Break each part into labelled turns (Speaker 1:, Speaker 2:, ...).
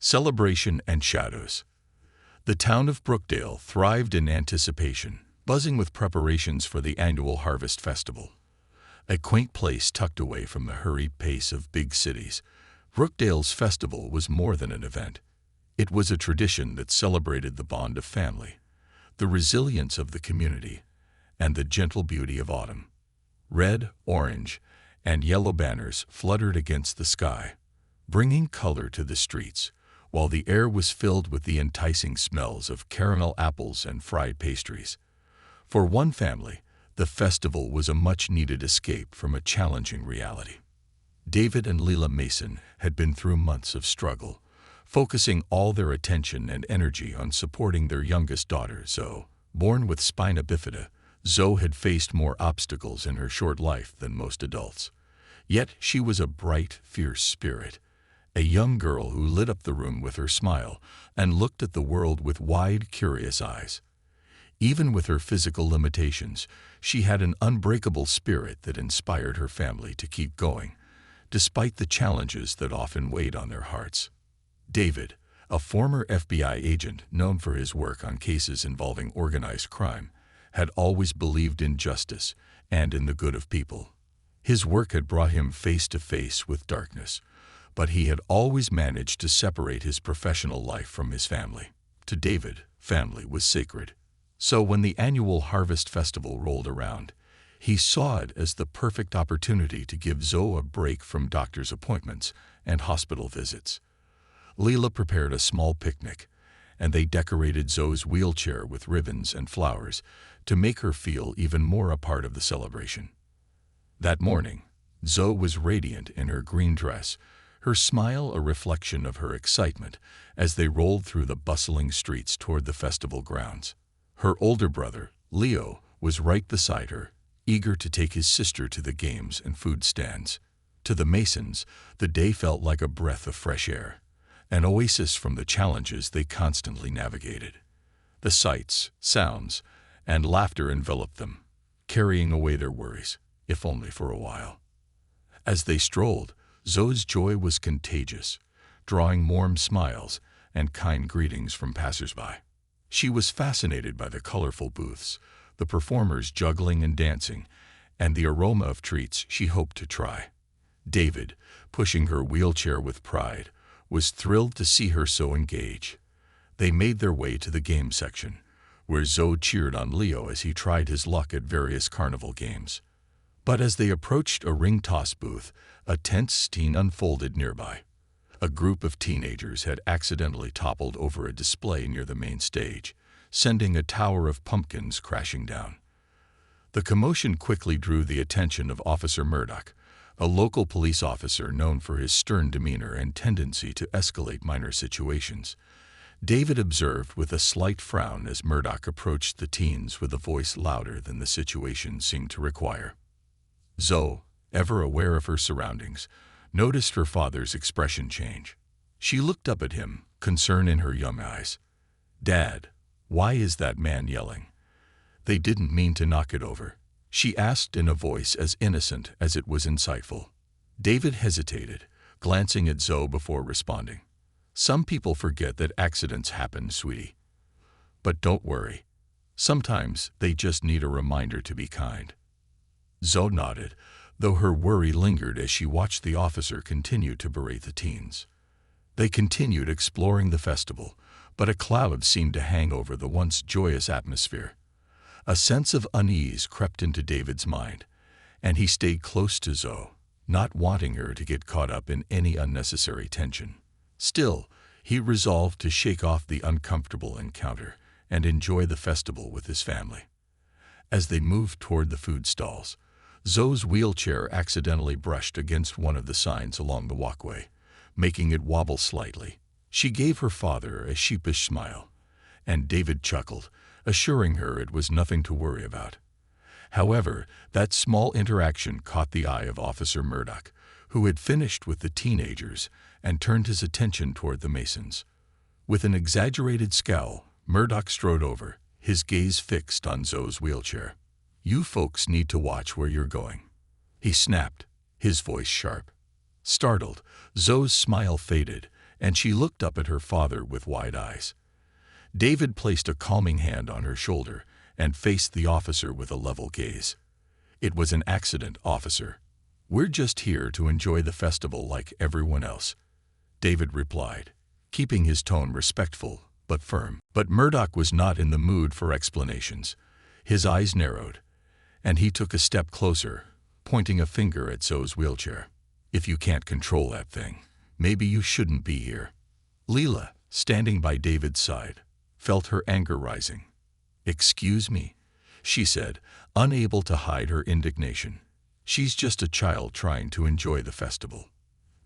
Speaker 1: Celebration and shadows. The town of Brookdale thrived in anticipation, buzzing with preparations for the annual Harvest Festival. A quaint place tucked away from the hurried pace of big cities, Brookdale's festival was more than an event. It was a tradition that celebrated the bond of family, the resilience of the community, and the gentle beauty of autumn. Red, orange, and yellow banners fluttered against the sky, bringing color to the streets, while the air was filled with the enticing smells of caramel apples and fried pastries. For one family, the festival was a much-needed escape from a challenging reality. David and Leela Mason had been through months of struggle, focusing all their attention and energy on supporting their youngest daughter, Zoe. Born with spina bifida, Zoe had faced more obstacles in her short life than most adults. Yet she was a bright, fierce spirit, a young girl who lit up the room with her smile and looked at the world with wide, curious eyes. Even with her physical limitations, she had an unbreakable spirit that inspired her family to keep going, despite the challenges that often weighed on their hearts. David, a former FBI agent known for his work on cases involving organized crime, had always believed in justice and in the good of people. His work had brought him face to face with darkness, but he had always managed to separate his professional life from his family. To David, family was sacred. So when the annual Harvest Festival rolled around, he saw it as the perfect opportunity to give Zoe a break from doctor's appointments and hospital visits. Leela prepared a small picnic, and they decorated Zoe's wheelchair with ribbons and flowers to make her feel even more a part of the celebration. That morning, Zoe was radiant in her green dress, her smile a reflection of her excitement as they rolled through the bustling streets toward the festival grounds. Her older brother, Leo, was right beside her, eager to take his sister to the games and food stands. To the Masons, the day felt like a breath of fresh air, an oasis from the challenges they constantly navigated. The sights, sounds, and laughter enveloped them, carrying away their worries, if only for a while. As they strolled, Zoe's joy was contagious, drawing warm smiles and kind greetings from passers-by. She was fascinated by the colorful booths, the performers juggling and dancing, and the aroma of treats she hoped to try. David, pushing her wheelchair with pride, was thrilled to see her so engaged. They made their way to the game section, where Zoe cheered on Leo as he tried his luck at various carnival games. But as they approached a ring toss booth, a tense scene unfolded nearby. A group of teenagers had accidentally toppled over a display near the main stage, sending a tower of pumpkins crashing down. The commotion quickly drew the attention of Officer Murdoch, a local police officer known for his stern demeanor and tendency to escalate minor situations. David observed with a slight frown as Murdoch approached the teens with a voice louder than the situation seemed to require. Zoe, ever aware of her surroundings, noticed her father's expression change. She looked up at him, concern in her young eyes. "Dad, why is that man yelling?" "They didn't mean to knock it over," she asked in a voice as innocent as it was insightful. David hesitated, glancing at Zoe before responding. "Some people forget that accidents happen, sweetie. But don't worry. Sometimes they just need a reminder to be kind." Zoe nodded, though her worry lingered as she watched the officer continue to berate the teens. They continued exploring the festival, but a cloud seemed to hang over the once joyous atmosphere. A sense of unease crept into David's mind, and he stayed close to Zoe, not wanting her to get caught up in any unnecessary tension. Still, he resolved to shake off the uncomfortable encounter and enjoy the festival with his family. As they moved toward the food stalls, Zoe's wheelchair accidentally brushed against one of the signs along the walkway, making it wobble slightly. She gave her father a sheepish smile, and David chuckled, assuring her it was nothing to worry about. However, that small interaction caught the eye of Officer Murdoch, who had finished with the teenagers and turned his attention toward the Masons. With an exaggerated scowl, Murdoch strode over, his gaze fixed on Zoe's wheelchair. "You folks need to watch where you're going," he snapped, his voice sharp. Startled, Zoe's smile faded, and she looked up at her father with wide eyes. David placed a calming hand on her shoulder and faced the officer with a level gaze. "It was an accident, officer. We're just here to enjoy the festival like everyone else," David replied, keeping his tone respectful but firm. But Murdoch was not in the mood for explanations. His eyes narrowed, and he took a step closer, pointing a finger at Zoe's wheelchair. "If you can't control that thing, maybe you shouldn't be here." Leela, standing by David's side, felt her anger rising. "Excuse me," she said, unable to hide her indignation. "She's just a child trying to enjoy the festival."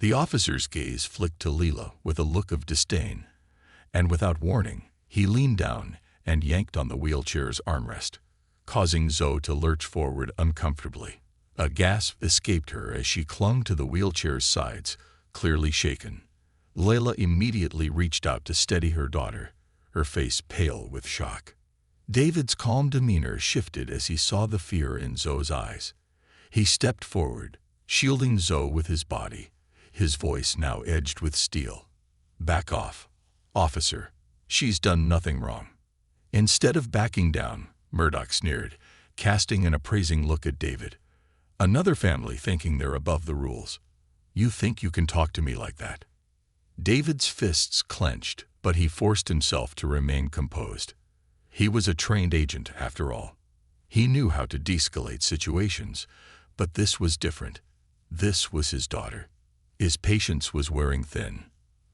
Speaker 1: The officer's gaze flicked to Leela with a look of disdain, and without warning, he leaned down and yanked on the wheelchair's armrest, causing Zoe to lurch forward uncomfortably. A gasp escaped her as she clung to the wheelchair's sides, clearly shaken. Leila immediately reached out to steady her daughter, her face pale with shock. David's calm demeanor shifted as he saw the fear in Zoe's eyes. He stepped forward, shielding Zoe with his body, his voice now edged with steel. "Back off, officer. She's done nothing wrong." Instead of backing down, Murdoch sneered, casting an appraising look at David. "Another family thinking they're above the rules. You think you can talk to me like that?" David's fists clenched, but he forced himself to remain composed. He was a trained agent, after all. He knew how to de-escalate situations, but this was different. This was his daughter. His patience was wearing thin.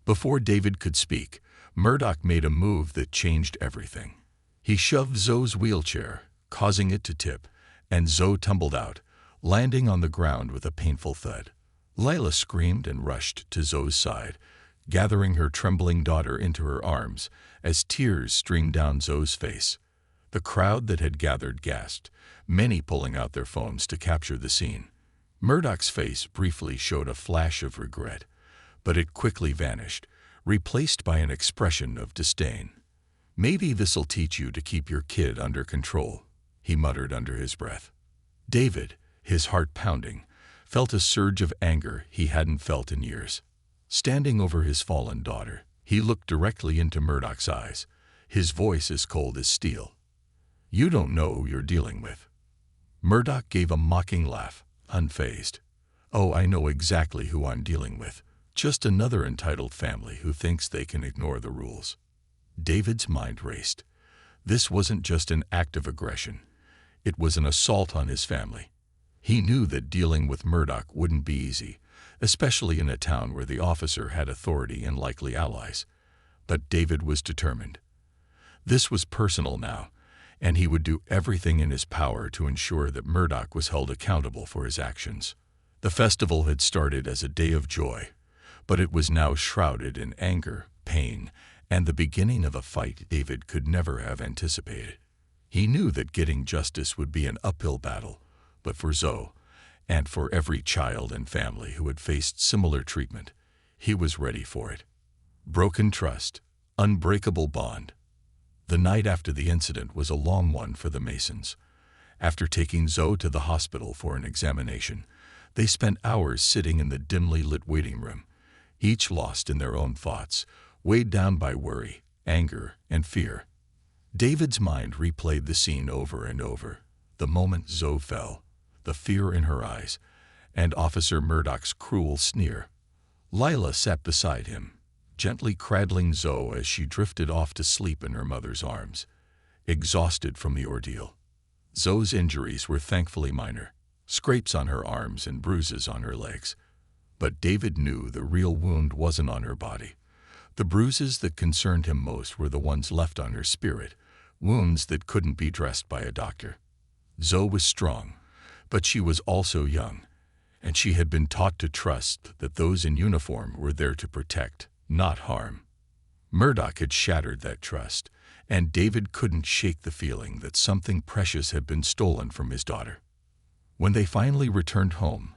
Speaker 1: Before David could speak, Murdoch made a move that changed everything. He shoved Zoe's wheelchair, causing it to tip, and Zoe tumbled out, landing on the ground with a painful thud. Lila screamed and rushed to Zoe's side, gathering her trembling daughter into her arms as tears streamed down Zoe's face. The crowd that had gathered gasped, many pulling out their phones to capture the scene. Murdoch's face briefly showed a flash of regret, but it quickly vanished, replaced by an expression of disdain. "Maybe this'll teach you to keep your kid under control," he muttered under his breath. David, his heart pounding, felt a surge of anger he hadn't felt in years. Standing over his fallen daughter, he looked directly into Murdoch's eyes, his voice as cold as steel. "You don't know who you're dealing with." Murdoch gave a mocking laugh, unfazed. "Oh, I know exactly who I'm dealing with. Just another entitled family who thinks they can ignore the rules." David's mind raced. This wasn't just an act of aggression. It was an assault on his family. He knew that dealing with Murdoch wouldn't be easy, especially in a town where the officer had authority and likely allies. But David was determined. This was personal now, and he would do everything in his power to ensure that Murdoch was held accountable for his actions. The festival had started as a day of joy, but it was now shrouded in anger, pain, and the beginning of a fight David could never have anticipated. He knew that getting justice would be an uphill battle, but for Zoe, and for every child and family who had faced similar treatment, he was ready for it. Broken trust, unbreakable bond. The night after the incident was a long one for the Masons. After taking Zoe to the hospital for an examination, they spent hours sitting in the dimly lit waiting room, each lost in their own thoughts, weighed down by worry, anger, and fear. David's mind replayed the scene over and over, the moment Zoe fell, the fear in her eyes, and Officer Murdoch's cruel sneer. Lila sat beside him, gently cradling Zoe as she drifted off to sleep in her mother's arms, exhausted from the ordeal. Zoe's injuries were thankfully minor, scrapes on her arms and bruises on her legs. But David knew the real wound wasn't on her body. The bruises that concerned him most were the ones left on her spirit, wounds that couldn't be dressed by a doctor. Zoe was strong, but she was also young, and she had been taught to trust that those in uniform were there to protect, not harm. Murdoch had shattered that trust, and David couldn't shake the feeling that something precious had been stolen from his daughter. When they finally returned home,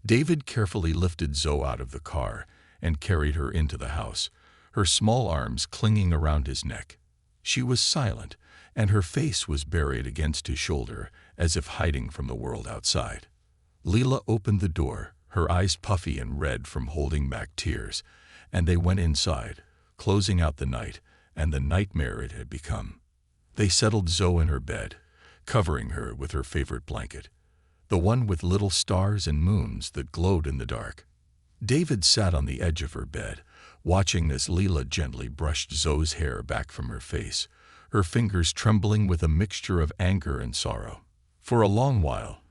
Speaker 1: David carefully lifted Zoe out of the car and carried her into the house, her small arms clinging around his neck. She was silent, and her face was buried against his shoulder, as if hiding from the world outside. Leela opened the door, her eyes puffy and red from holding back tears, and they went inside, closing out the night and the nightmare it had become. They settled Zoe in her bed, covering her with her favorite blanket, the one with little stars and moons that glowed in the dark. David sat on the edge of her bed, watching as Leela gently brushed Zoe's hair back from her face, her fingers trembling with a mixture of anger and sorrow. For a long while,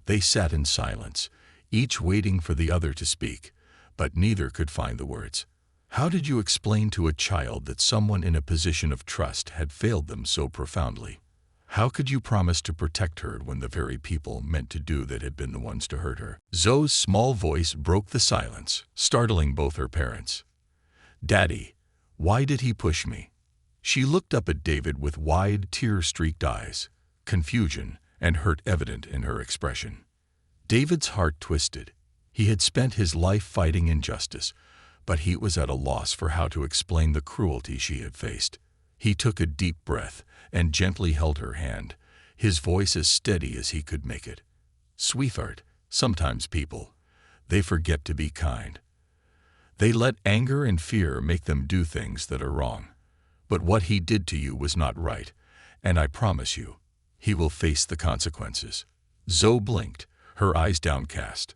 Speaker 1: they sat in silence, each waiting for the other to speak, but neither could find the words. How did you explain to a child that someone in a position of trust had failed them so profoundly? How could you promise to protect her when the very people meant to do that had been the ones to hurt her? Zoe's small voice broke the silence, startling both her parents. Daddy, why did he push me? She looked up at David with wide, tear-streaked eyes, confusion and hurt evident in her expression. David's heart twisted. He had spent his life fighting injustice, but he was at a loss for how to explain the cruelty she had faced. He took a deep breath and gently held her hand, his voice as steady as he could make it. Sweetheart, sometimes people, they forget to be kind. They let anger and fear make them do things that are wrong. But what he did to you was not right, and I promise you, he will face the consequences. Zoe blinked, her eyes downcast.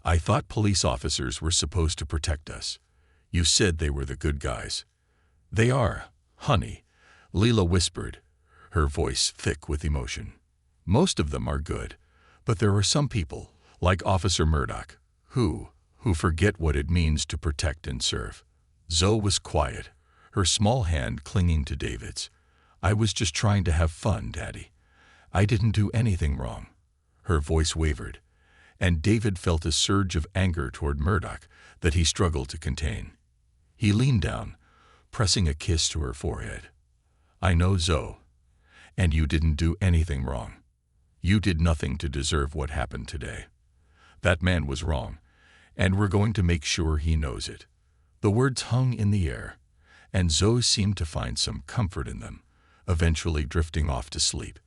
Speaker 1: I thought police officers were supposed to protect us. You said they were the good guys. They are, honey, Leela whispered, her voice thick with emotion. Most of them are good, but there are some people, like Officer Murdoch, who forget what it means to protect and serve. Zoe was quiet, her small hand clinging to David's. I was just trying to have fun, Daddy. I didn't do anything wrong. Her voice wavered, and David felt a surge of anger toward Murdoch that he struggled to contain. He leaned down, pressing a kiss to her forehead. I know, Zoe, and you didn't do anything wrong. You did nothing to deserve what happened today. That man was wrong, and we're going to make sure he knows it. The words hung in the air, and Zoe seemed to find some comfort in them, eventually drifting off to sleep.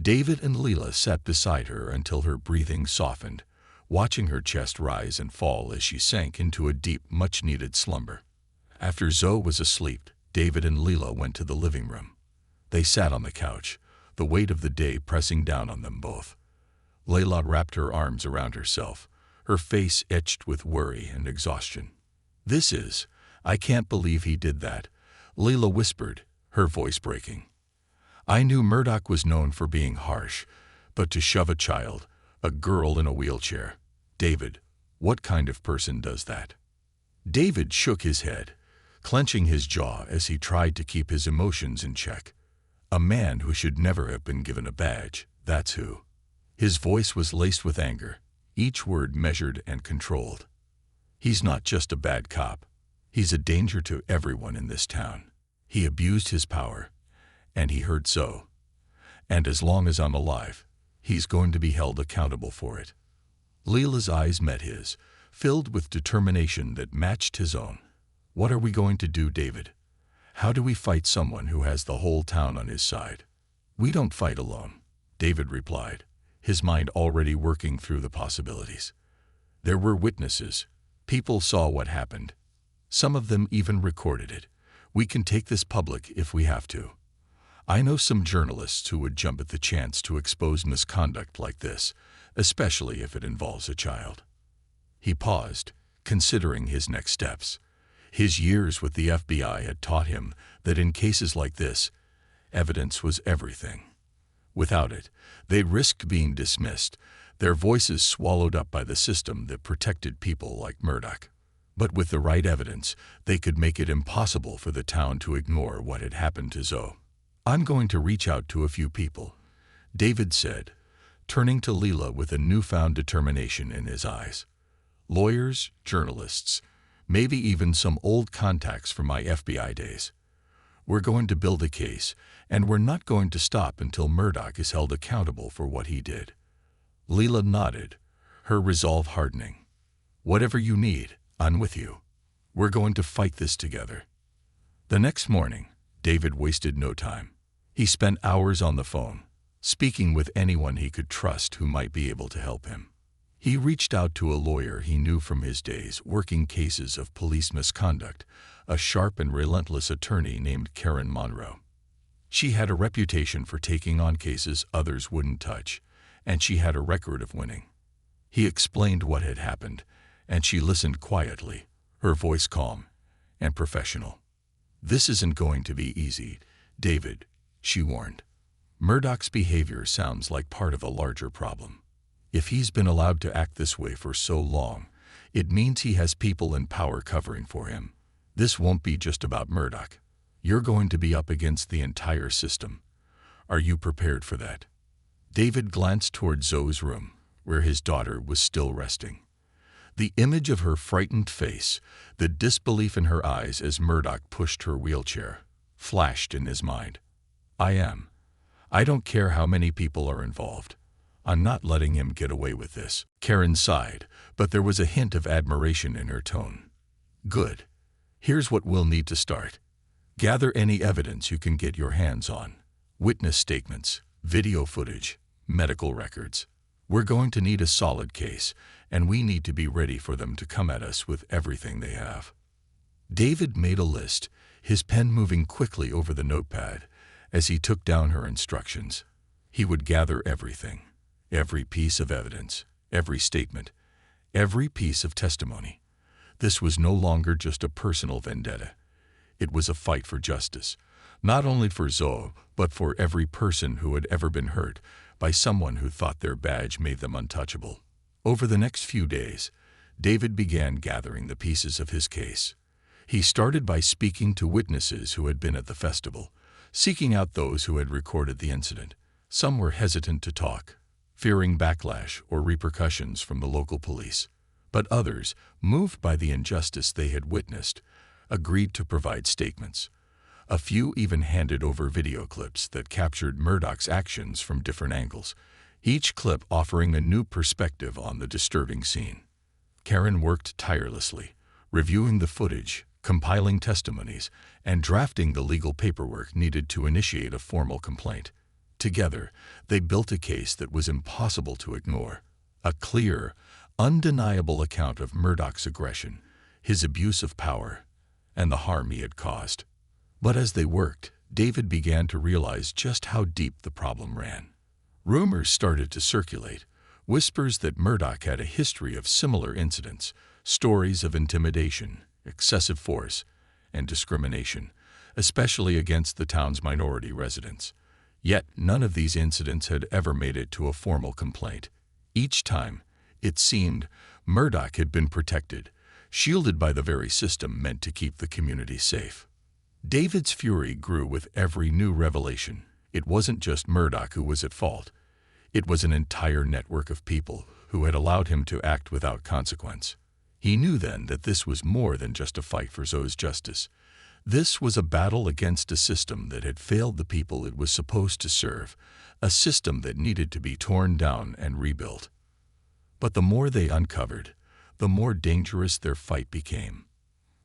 Speaker 1: David and Leela sat beside her until her breathing softened, watching her chest rise and fall as she sank into a deep, much-needed slumber. After Zoe was asleep, David and Leela went to the living room. They sat on the couch, the weight of the day pressing down on them both. Leila wrapped her arms around herself, her face etched with worry and exhaustion. I can't believe he did that, Leila whispered, her voice breaking. I knew Murdoch was known for being harsh, but to shove a child, a girl in a wheelchair. David, what kind of person does that? David shook his head, clenching his jaw as he tried to keep his emotions in check. A man who should never have been given a badge, that's who. His voice was laced with anger, each word measured and controlled. He's not just a bad cop. He's a danger to everyone in this town. He abused his power, and he hurt Zoe. And as long as I'm alive, he's going to be held accountable for it. Leela's eyes met his, filled with determination that matched his own. What are we going to do, David? How do we fight someone who has the whole town on his side? We don't fight alone, David replied, his mind already working through the possibilities. There were witnesses. People saw what happened. Some of them even recorded it. We can take this public if we have to. I know some journalists who would jump at the chance to expose misconduct like this, especially if it involves a child. He paused, considering his next steps. His years with the FBI had taught him that in cases like this, evidence was everything. Without it, they risked being dismissed, their voices swallowed up by the system that protected people like Murdoch. But with the right evidence, they could make it impossible for the town to ignore what had happened to Zoe. I'm going to reach out to a few people, David said, turning to Leela with a newfound determination in his eyes. Lawyers, journalists, maybe even some old contacts from my FBI days. We're going to build a case, and we're not going to stop until Murdoch is held accountable for what he did. Leela nodded, her resolve hardening. Whatever you need, I'm with you. We're going to fight this together. The next morning, David wasted no time. He spent hours on the phone, speaking with anyone he could trust who might be able to help him. He reached out to a lawyer he knew from his days working cases of police misconduct, a sharp and relentless attorney named Karen Monroe. She had a reputation for taking on cases others wouldn't touch, and she had a record of winning. He explained what had happened, and she listened quietly, her voice calm and professional. "This isn't going to be easy, David," she warned. "Murdoch's behavior sounds like part of a larger problem. If he's been allowed to act this way for so long, it means he has people in power covering for him. This won't be just about Murdoch. You're going to be up against the entire system. Are you prepared for that?" David glanced toward Zoe's room, where his daughter was still resting. The image of her frightened face, the disbelief in her eyes as Murdoch pushed her wheelchair, flashed in his mind. "I am. I don't care how many people are involved. I'm not letting him get away with this." Karen sighed, but there was a hint of admiration in her tone. "Good. Here's what we'll need to start. Gather any evidence you can get your hands on. Witness statements, video footage, medical records. We're going to need a solid case, and we need to be ready for them to come at us with everything they have." David made a list, his pen moving quickly over the notepad as he took down her instructions. He would gather everything, every piece of evidence, every statement, every piece of testimony. This was no longer just a personal vendetta. It was a fight for justice, not only for Zoe, but for every person who had ever been hurt by someone who thought their badge made them untouchable. Over the next few days, David began gathering the pieces of his case. He started by speaking to witnesses who had been at the festival, seeking out those who had recorded the incident. Some were hesitant to talk, fearing backlash or repercussions from the local police, but others, moved by the injustice they had witnessed, agreed to provide statements. A few even handed over video clips that captured Murdoch's actions from different angles, each clip offering a new perspective on the disturbing scene. Karen worked tirelessly, reviewing the footage, compiling testimonies, and drafting the legal paperwork needed to initiate a formal complaint. Together, they built a case that was impossible to ignore, a clear, undeniable account of Murdoch's aggression, his abuse of power, and the harm he had caused. But as they worked, David began to realize just how deep the problem ran. Rumors started to circulate, whispers that Murdoch had a history of similar incidents, stories of intimidation, excessive force, and discrimination, especially against the town's minority residents. Yet none of these incidents had ever made it to a formal complaint. Each time, it seemed, Murdoch had been protected, shielded by the very system meant to keep the community safe. David's fury grew with every new revelation. It wasn't just Murdoch who was at fault. It was an entire network of people who had allowed him to act without consequence. He knew then that this was more than just a fight for Zoe's justice. This was a battle against a system that had failed the people it was supposed to serve, a system that needed to be torn down and rebuilt. But the more they uncovered, the more dangerous their fight became.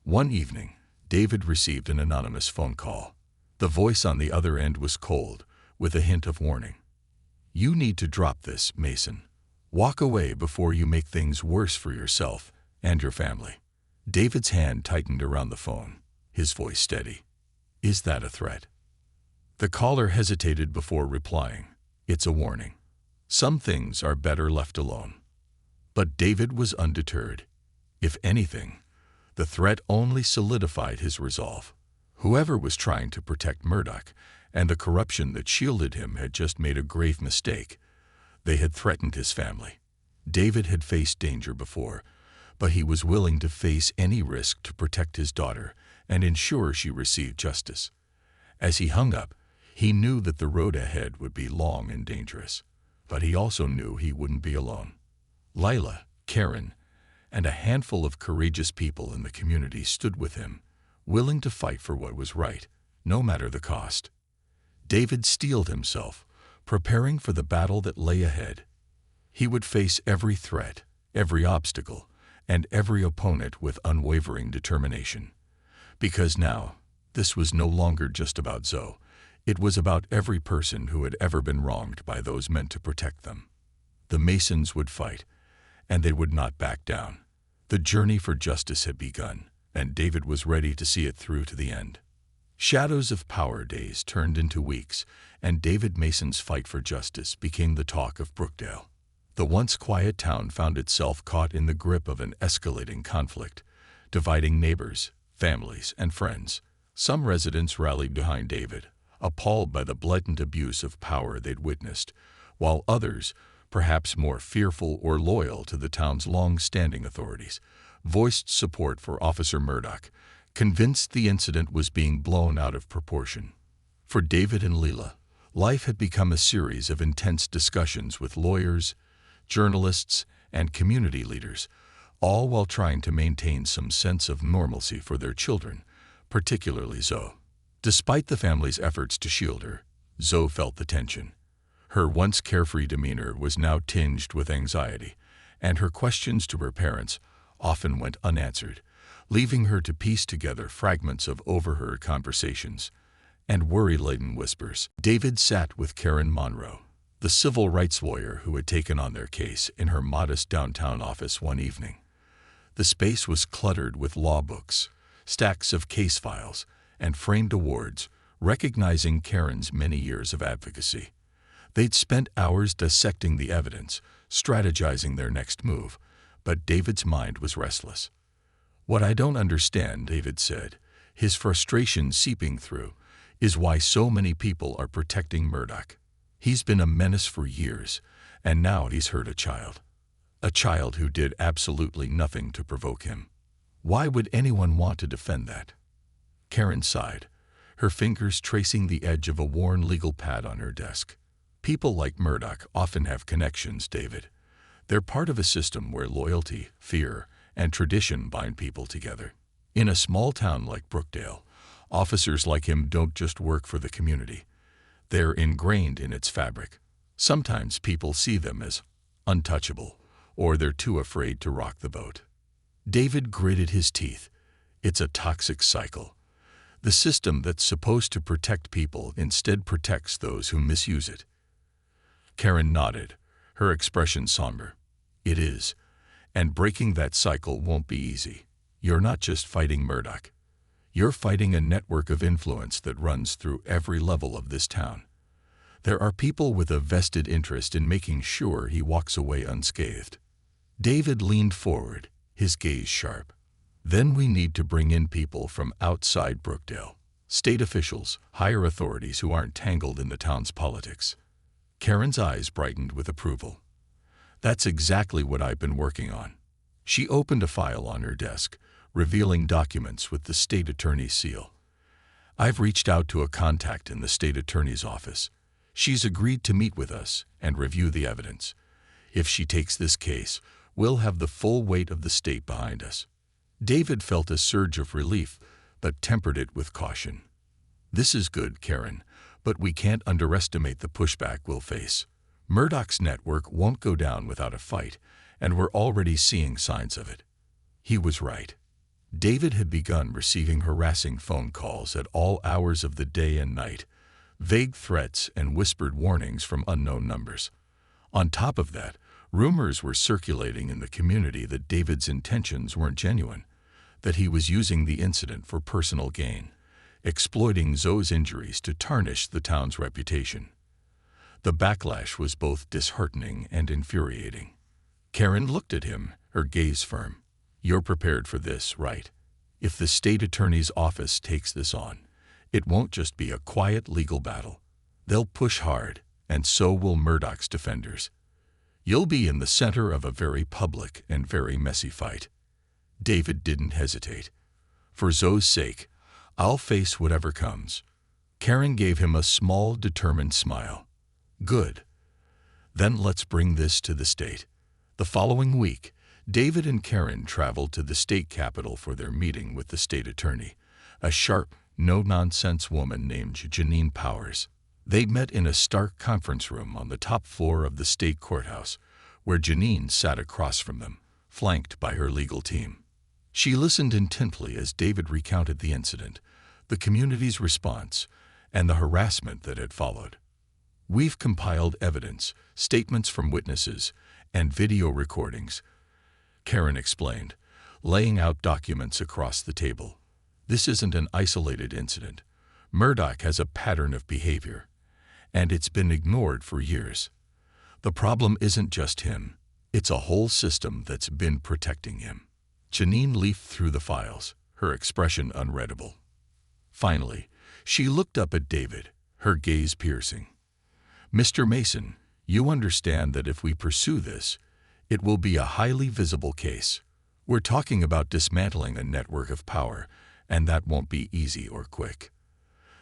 Speaker 1: One evening, David received an anonymous phone call. The voice on the other end was cold, with a hint of warning. "You need to drop this, Mason. Walk away before you make things worse for yourself and your family." David's hand tightened around the phone, his voice steady. "Is that a threat?" The caller hesitated before replying. "It's a warning. Some things are better left alone." But David was undeterred. If anything, the threat only solidified his resolve. Whoever was trying to protect Murdoch and the corruption that shielded him had just made a grave mistake. They had threatened his family. David had faced danger before, but he was willing to face any risk to protect his daughter and ensure she received justice. As he hung up, he knew that the road ahead would be long and dangerous, but he also knew he wouldn't be alone. Lila, Karen, and a handful of courageous people in the community stood with him, willing to fight for what was right, no matter the cost. David steeled himself, preparing for the battle that lay ahead. He would face every threat, every obstacle, and every opponent with unwavering determination. Because now, this was no longer just about Zoe. It was about every person who had ever been wronged by those meant to protect them. The Masons would fight, and they would not back down. The journey for justice had begun, and David was ready to see it through to the end. Shadows of Power days turned into weeks, and David Mason's fight for justice became the talk of Brookdale. The once quiet town found itself caught in the grip of an escalating conflict, dividing neighbors, families, and friends. Some residents rallied behind David, appalled by the blatant abuse of power they'd witnessed, while others, perhaps more fearful or loyal to the town's long-standing authorities, voiced support for Officer Murdoch, convinced the incident was being blown out of proportion. For David and Leela, life had become a series of intense discussions with lawyers, journalists, and community leaders, all while trying to maintain some sense of normalcy for their children, particularly Zoe. Despite the family's efforts to shield her, Zoe felt the tension. Her once carefree demeanor was now tinged with anxiety, and her questions to her parents often went unanswered, leaving her to piece together fragments of overheard conversations and worry-laden whispers. David sat with Karen Monroe, the civil rights lawyer who had taken on their case, in her modest downtown office one evening. The space was cluttered with law books, stacks of case files, and framed awards, recognizing Karen's many years of advocacy. They'd spent hours dissecting the evidence, strategizing their next move, but David's mind was restless. "What I don't understand," David said, his frustration seeping through, "is why so many people are protecting Murdoch. He's been a menace for years, and now he's hurt a child. A child who did absolutely nothing to provoke him. Why would anyone want to defend that?" Karen sighed, her fingers tracing the edge of a worn legal pad on her desk. "People like Murdoch often have connections, David. They're part of a system where loyalty, fear, and tradition bind people together. In a small town like Brookdale, officers like him don't just work for the community. They're ingrained in its fabric. Sometimes people see them as untouchable, or they're too afraid to rock the boat." David gritted his teeth. It's a toxic cycle. The system that's supposed to protect people instead protects those who misuse it. Karen nodded, her expression somber. "It is, and breaking that cycle won't be easy. You're not just fighting Murdoch. You're fighting a network of influence that runs through every level of this town. There are people with a vested interest in making sure he walks away unscathed." David leaned forward, his gaze sharp. "Then we need to bring in people from outside Brookdale, state officials, higher authorities who aren't tangled in the town's politics." Karen's eyes brightened with approval. "That's exactly what I've been working on." She opened a file on her desk, revealing documents with the state attorney's seal. "I've reached out to a contact in the state attorney's office. She's agreed to meet with us and review the evidence. If she takes this case, we'll have the full weight of the state behind us." David felt a surge of relief, but tempered it with caution. "This is good, Karen, but we can't underestimate the pushback we'll face. Murdoch's network won't go down without a fight, and we're already seeing signs of it." He was right. David had begun receiving harassing phone calls at all hours of the day and night, vague threats and whispered warnings from unknown numbers. On top of that, rumors were circulating in the community that David's intentions weren't genuine, that he was using the incident for personal gain, exploiting Zoe's injuries to tarnish the town's reputation. The backlash was both disheartening and infuriating. Karen looked at him, her gaze firm. "You're prepared for this, right? If the state attorney's office takes this on, it won't just be a quiet legal battle. They'll push hard, and so will Murdoch's defenders. You'll be in the center of a very public and very messy fight." David didn't hesitate. "For Zoe's sake, I'll face whatever comes." Karen gave him a small, determined smile. "Good. Then let's bring this to the state." The following week, David and Karen traveled to the state capitol for their meeting with the state attorney, a sharp, no-nonsense woman named Janine Powers. They met in a stark conference room on the top floor of the state courthouse, where Janine sat across from them, flanked by her legal team. She listened intently as David recounted the incident, the community's response, and the harassment that had followed. "We've compiled evidence, statements from witnesses, and video recordings Karen explained, laying out documents across the table. This isn't an isolated incident. Murdoch has a pattern of behavior, and it's been ignored for years. The problem isn't just him. It's a whole system that's been protecting him. Janine leafed through the files, her expression unreadable. Finally, she looked up at David, her gaze piercing. "Mr. Mason, you understand that if we pursue this, it will be a highly visible case. We're talking about dismantling a network of power, and that won't be easy or quick.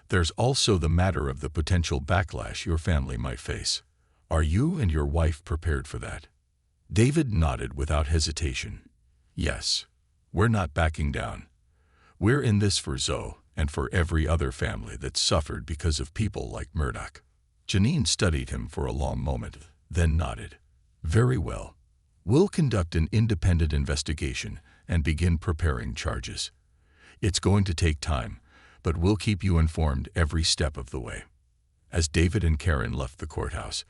Speaker 1: There's also the matter of the potential backlash your family might face. Are you and your wife prepared for that?" David nodded without hesitation. "Yes, we're not backing down. We're in this for Zoe and for every other family that's suffered because of people like Murdoch." Janine studied him for a long moment, then nodded. "Very well. We'll conduct an independent investigation and begin preparing charges. It's going to take time, but we'll keep you informed every step of the way." As David and Karen left the courthouse,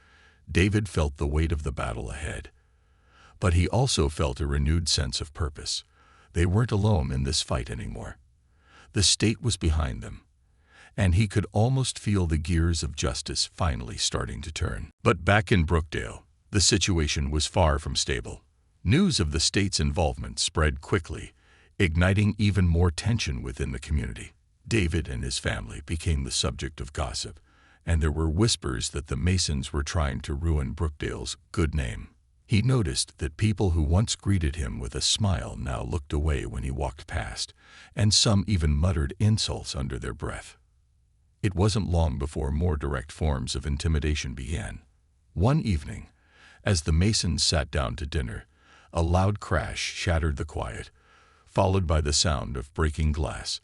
Speaker 1: David felt the weight of the battle ahead. But he also felt a renewed sense of purpose. They weren't alone in this fight anymore. The state was behind them, and he could almost feel the gears of justice finally starting to turn. But back in Brookdale, the situation was far from stable. News of the state's involvement spread quickly, igniting even more tension within the community. David and his family became the subject of gossip, and there were whispers that the Masons were trying to ruin Brookdale's good name. He noticed that people who once greeted him with a smile now looked away when he walked past, and some even muttered insults under their breath. It wasn't long before more direct forms of intimidation began. One evening, as the Masons sat down to dinner, a loud crash shattered the quiet, followed by the sound of breaking glass.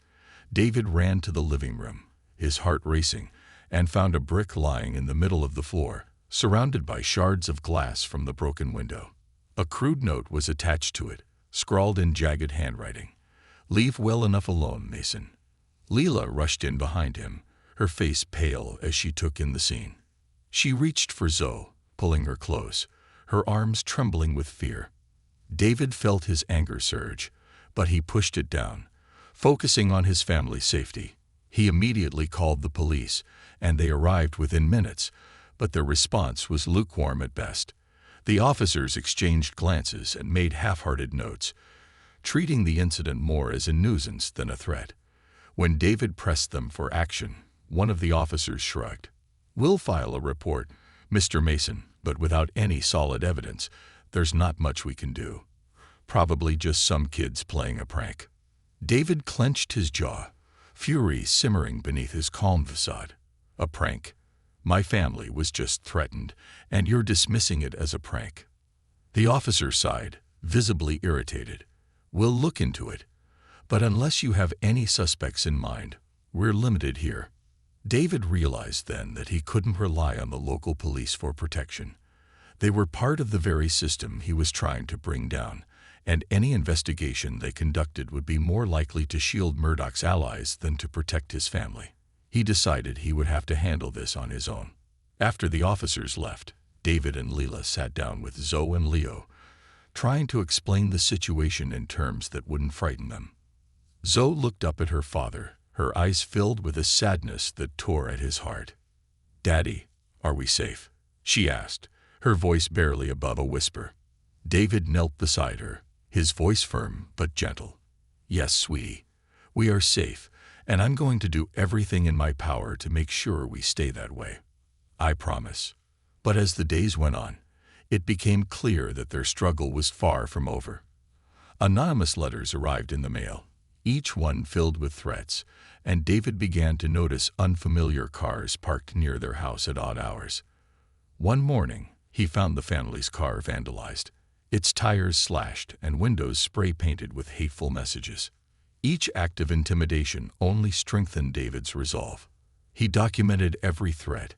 Speaker 1: David ran to the living room, his heart racing, and found a brick lying in the middle of the floor, surrounded by shards of glass from the broken window. A crude note was attached to it, scrawled in jagged handwriting. "Leave well enough alone, Mason." Leela rushed in behind him, her face pale as she took in the scene. She reached for Zoe, pulling her close, her arms trembling with fear. David felt his anger surge, but he pushed it down, focusing on his family's safety. He immediately called the police, and they arrived within minutes, but their response was lukewarm at best. The officers exchanged glances and made half-hearted notes, treating the incident more as a nuisance than a threat. When David pressed them for action, one of the officers shrugged. "We'll file a report, Mr. Mason, but without any solid evidence, there's not much we can do. Probably just some kids playing a prank." David clenched his jaw, fury simmering beneath his calm facade. "A prank? My family was just threatened, and you're dismissing it as a prank." The officer sighed, visibly irritated. "We'll look into it, but unless you have any suspects in mind, we're limited here." David realized then that he couldn't rely on the local police for protection. They were part of the very system he was trying to bring down, and any investigation they conducted would be more likely to shield Murdoch's allies than to protect his family. He decided he would have to handle this on his own. After the officers left, David and Leela sat down with Zoe and Leo, trying to explain the situation in terms that wouldn't frighten them. Zoe looked up at her father, her eyes filled with a sadness that tore at his heart. "Daddy, are we safe?" she asked, her voice barely above a whisper. David knelt beside her, his voice firm but gentle. "Yes, sweetie, we are safe, and I'm going to do everything in my power to make sure we stay that way. I promise." But as the days went on, it became clear that their struggle was far from over. Anonymous letters arrived in the mail, each one filled with threats, and David began to notice unfamiliar cars parked near their house at odd hours. One morning, he found the family's car vandalized, its tires slashed and windows spray-painted with hateful messages. Each act of intimidation only strengthened David's resolve. He documented every threat,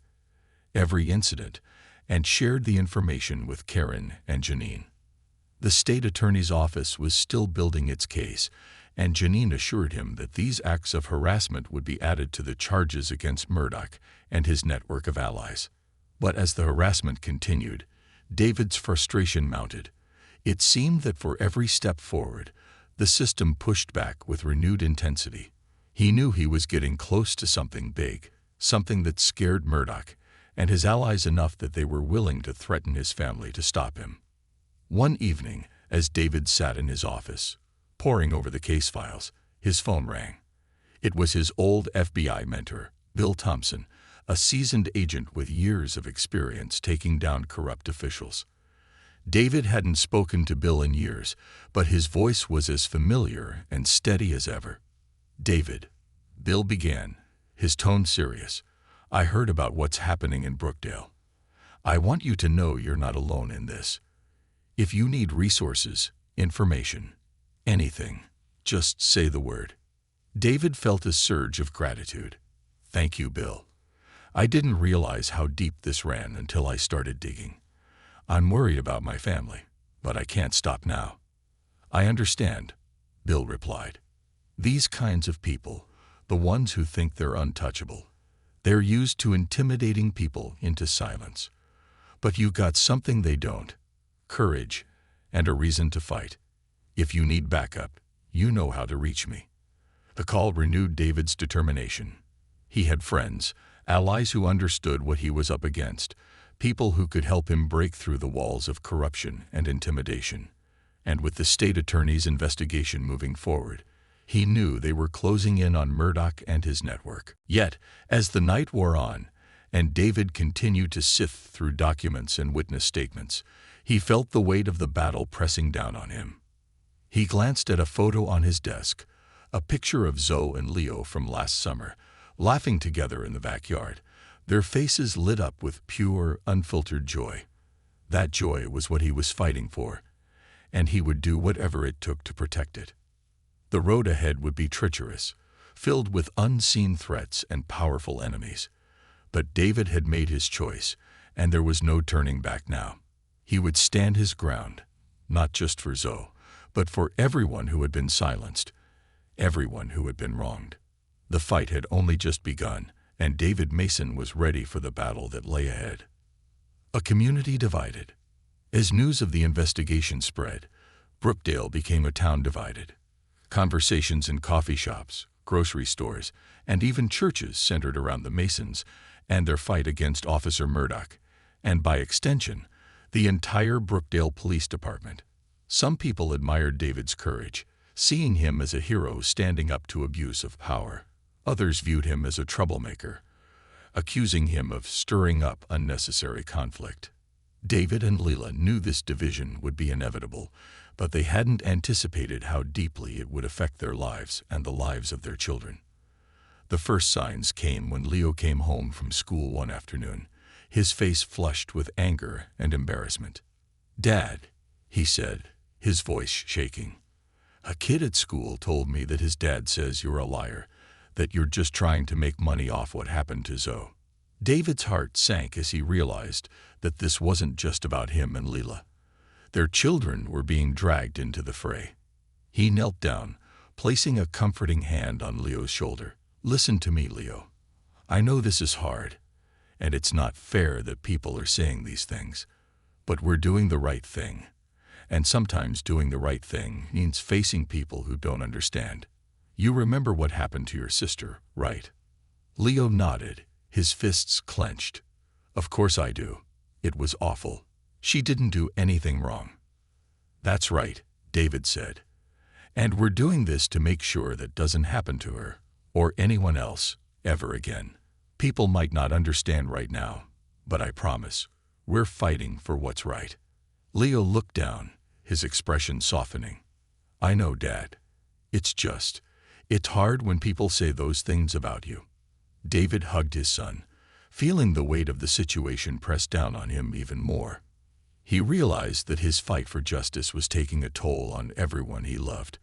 Speaker 1: every incident, and shared the information with Karen and Janine. The state attorney's office was still building its case, and Janine assured him that these acts of harassment would be added to the charges against Murdoch and his network of allies. But as the harassment continued, David's frustration mounted. It seemed that for every step forward, the system pushed back with renewed intensity. He knew he was getting close to something big, something that scared Murdoch and his allies enough that they were willing to threaten his family to stop him. One evening, as David sat in his office, poring over the case files, his phone rang. It was his old FBI mentor, Bill Thompson, a seasoned agent with years of experience taking down corrupt officials. David hadn't spoken to Bill in years, but his voice was as familiar and steady as ever. "David," Bill began, his tone serious, "I heard about what's happening in Brookdale. I want you to know you're not alone in this. If you need resources, information, anything, just say the word." David felt a surge of gratitude. "Thank you, Bill. I didn't realize how deep this ran until I started digging. I'm worried about my family, but I can't stop now." "I understand," Bill replied. "These kinds of people, the ones who think they're untouchable, they're used to intimidating people into silence. But you got something they don't: courage and a reason to fight. If you need backup, you know how to reach me." The call renewed David's determination. He had friends, allies who understood what he was up against, people who could help him break through the walls of corruption and intimidation. And with the state attorney's investigation moving forward, he knew they were closing in on Murdoch and his network. Yet, as the night wore on, and David continued to sift through documents and witness statements, he felt the weight of the battle pressing down on him. He glanced at a photo on his desk, a picture of Zoe and Leo from last summer, laughing together in the backyard, their faces lit up with pure, unfiltered joy. That joy was what he was fighting for, and he would do whatever it took to protect it. The road ahead would be treacherous, filled with unseen threats and powerful enemies. But David had made his choice, and there was no turning back now. He would stand his ground, not just for Zoe, but for everyone who had been silenced, everyone who had been wronged. The fight had only just begun, and David Mason was ready for the battle that lay ahead. A community divided. As news of the investigation spread, Brookdale became a town divided. Conversations in coffee shops, grocery stores, and even churches centered around the Masons and their fight against Officer Murdoch, and by extension, the entire Brookdale Police Department. Some people admired David's courage, seeing him as a hero standing up to abuse of power. Others viewed him as a troublemaker, accusing him of stirring up unnecessary conflict. David and Leela knew this division would be inevitable, but they hadn't anticipated how deeply it would affect their lives and the lives of their children. The first signs came when Leo came home from school one afternoon, his face flushed with anger and embarrassment. "Dad," he said, his voice shaking, "a kid at school told me that his dad says you're a liar, that you're just trying to make money off what happened to Zoe." David's heart sank as he realized that this wasn't just about him and Leela. Their children were being dragged into the fray. He knelt down, placing a comforting hand on Leo's shoulder. "Listen to me, Leo. I know this is hard, and it's not fair that people are saying these things, but we're doing the right thing. And sometimes doing the right thing means facing people who don't understand. You remember what happened to your sister, right?" Leo nodded, his fists clenched. "Of course I do. It was awful. She didn't do anything wrong." "That's right," David said. "And we're doing this to make sure that doesn't happen to her, or anyone else, ever again. People might not understand right now, but I promise, we're fighting for what's right." Leo looked down, his expression softening. "I know, Dad. It's hard when people say those things about you." David hugged his son, feeling the weight of the situation press down on him even more. He realized that his fight for justice was taking a toll on everyone he loved,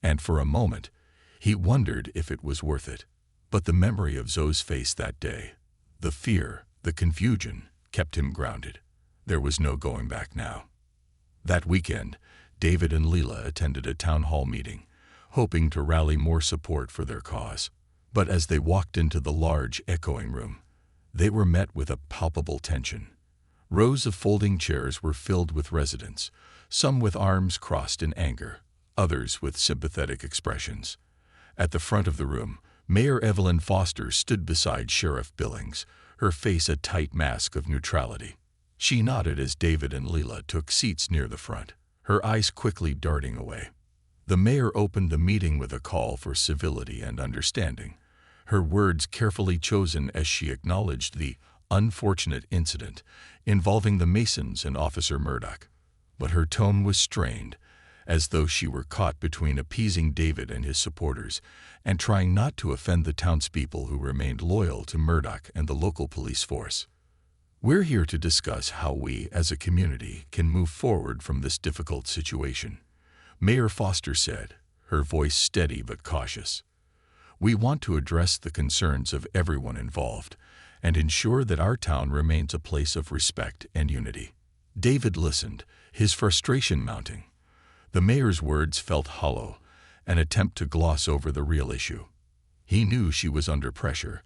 Speaker 1: and for a moment, he wondered if it was worth it. But the memory of Zoe's face that day, the fear, the confusion, kept him grounded. There was no going back now. That weekend, David and Leela attended a town hall meeting, hoping to rally more support for their cause. But as they walked into the large, echoing room, they were met with a palpable tension. Rows of folding chairs were filled with residents, some with arms crossed in anger, others with sympathetic expressions. At the front of the room, Mayor Evelyn Foster stood beside Sheriff Billings, her face a tight mask of neutrality. She nodded as David and Leela took seats near the front, her eyes quickly darting away. The mayor opened the meeting with a call for civility and understanding, her words carefully chosen as she acknowledged the unfortunate incident involving the Masons and Officer Murdoch. But her tone was strained, as though she were caught between appeasing David and his supporters and trying not to offend the townspeople who remained loyal to Murdoch and the local police force. We're here to discuss how we, as a community, can move forward from this difficult situation, Mayor Foster said, her voice steady but cautious. We want to address the concerns of everyone involved and ensure that our town remains a place of respect and unity. David listened, his frustration mounting. The mayor's words felt hollow, an attempt to gloss over the real issue. He knew she was under pressure.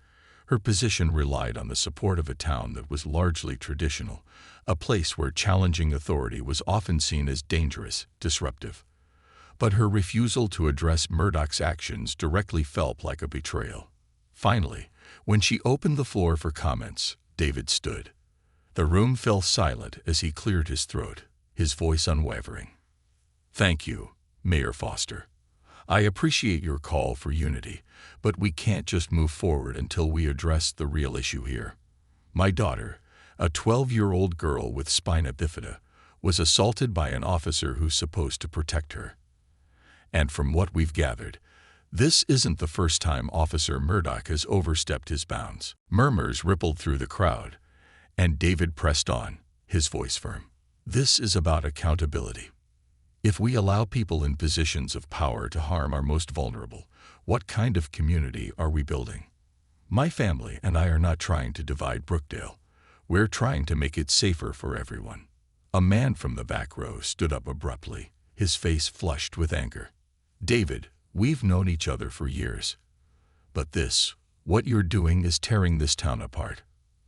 Speaker 1: Her position relied on the support of a town that was largely traditional, a place where challenging authority was often seen as dangerous, disruptive. But her refusal to address Murdoch's actions directly felt like a betrayal. Finally, when she opened the floor for comments, David stood. The room fell silent as he cleared his throat, his voice unwavering. Thank you, Mayor Foster. I appreciate your call for unity, but we can't just move forward until we address the real issue here. My daughter, a 12-year-old girl with spina bifida, was assaulted by an officer who's supposed to protect her. And from what we've gathered, this isn't the first time Officer Murdoch has overstepped his bounds. Murmurs rippled through the crowd, and David pressed on, his voice firm. This is about accountability. If we allow people in positions of power to harm our most vulnerable, what kind of community are we building? My family and I are not trying to divide Brookdale. We're trying to make it safer for everyone. A man from the back row stood up abruptly, his face flushed with anger. David, we've known each other for years. But what you're doing is tearing this town apart.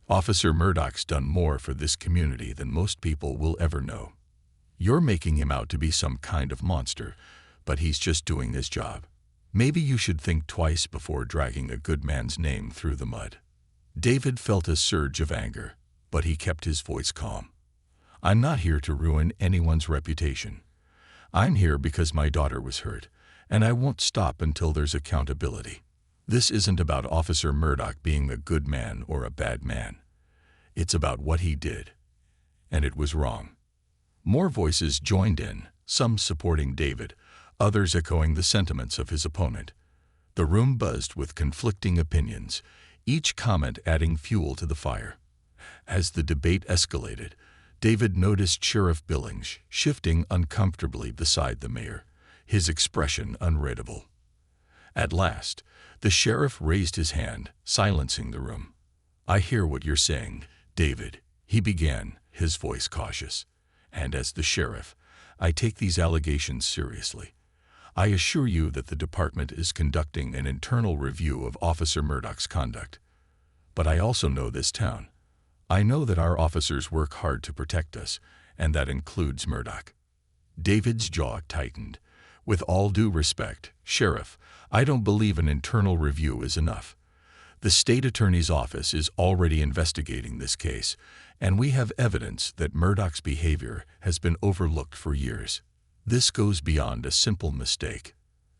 Speaker 1: Officer Murdoch's done more for this community than most people will ever know. You're making him out to be some kind of monster, but he's just doing his job. Maybe you should think twice before dragging a good man's name through the mud. David felt a surge of anger, but he kept his voice calm. I'm not here to ruin anyone's reputation. I'm here because my daughter was hurt, and I won't stop until there's accountability. This isn't about Officer Murdoch being a good man or a bad man. It's about what he did, and it was wrong. More voices joined in, some supporting David, others echoing the sentiments of his opponent. The room buzzed with conflicting opinions, each comment adding fuel to the fire. As the debate escalated, David noticed Sheriff Billings shifting uncomfortably beside the mayor, his expression unreadable. At last, the sheriff raised his hand, silencing the room. I hear what you're saying, David, he began, his voice cautious. And as the sheriff, I take these allegations seriously. I assure you that the department is conducting an internal review of Officer Murdoch's conduct. But I also know this town. I know that our officers work hard to protect us, and that includes Murdoch. David's jaw tightened. With all due respect, Sheriff, I don't believe an internal review is enough. The state attorney's office is already investigating this case, and we have evidence that Murdoch's behavior has been overlooked for years. This goes beyond a simple mistake.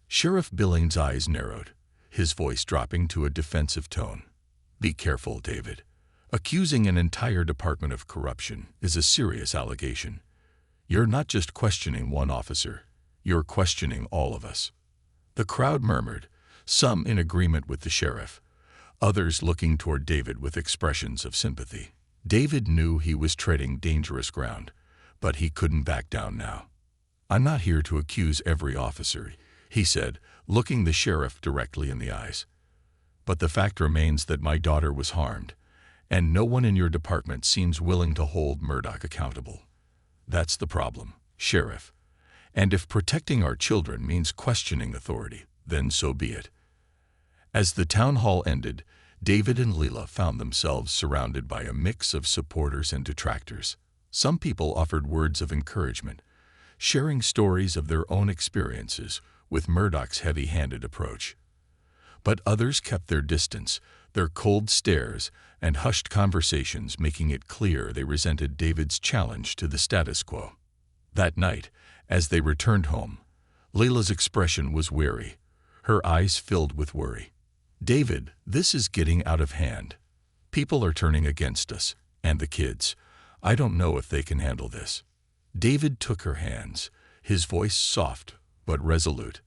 Speaker 1: Sheriff Billings' eyes narrowed, his voice dropping to a defensive tone. Be careful, David. Accusing an entire department of corruption is a serious allegation. You're not just questioning one officer, you're questioning all of us. The crowd murmured, some in agreement with the sheriff, others looking toward David with expressions of sympathy. David knew he was treading dangerous ground, but he couldn't back down now. I'm not here to accuse every officer, he said, looking the sheriff directly in the eyes. But the fact remains that my daughter was harmed, and no one in your department seems willing to hold Murdoch accountable. That's the problem, Sheriff. And if protecting our children means questioning authority, then so be it. As the town hall ended, David and Leela found themselves surrounded by a mix of supporters and detractors. Some people offered words of encouragement, sharing stories of their own experiences with Murdoch's heavy-handed approach. But others kept their distance, their cold stares and hushed conversations making it clear they resented David's challenge to the status quo. That night, as they returned home, Layla's expression was weary, her eyes filled with worry. "David, this is getting out of hand. People are turning against us, and the kids. I don't know if they can handle this." David took her hands, his voice soft but resolute.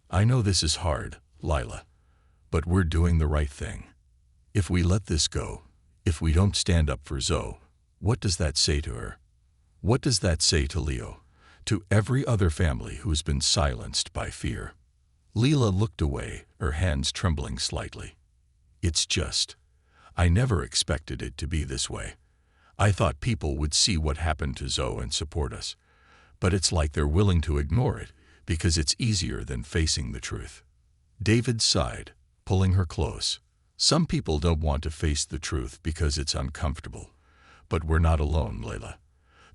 Speaker 1: "I know this is hard, Layla, but we're doing the right thing. If we let this go, if we don't stand up for Zoe, what does that say to her? What does that say to Leo, to every other family who's been silenced by fear?" Leela looked away, her hands trembling slightly. I never expected it to be this way. I thought people would see what happened to Zoe and support us. But it's like they're willing to ignore it because it's easier than facing the truth." David sighed, pulling her close. "Some people don't want to face the truth because it's uncomfortable. But we're not alone, Layla.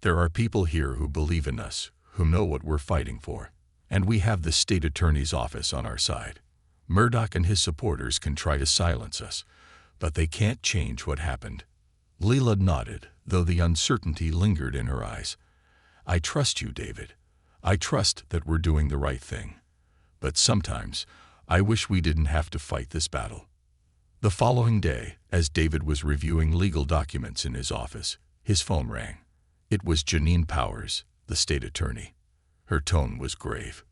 Speaker 1: There are people here who believe in us, who know what we're fighting for. And we have the state attorney's office on our side. Murdoch and his supporters can try to silence us, but they can't change what happened." Leela nodded, though the uncertainty lingered in her eyes. "I trust you, David. I trust that we're doing the right thing. But sometimes, I wish we didn't have to fight this battle." The following day, as David was reviewing legal documents in his office, his phone rang. It was Janine Powers, the state attorney. Her tone was grave.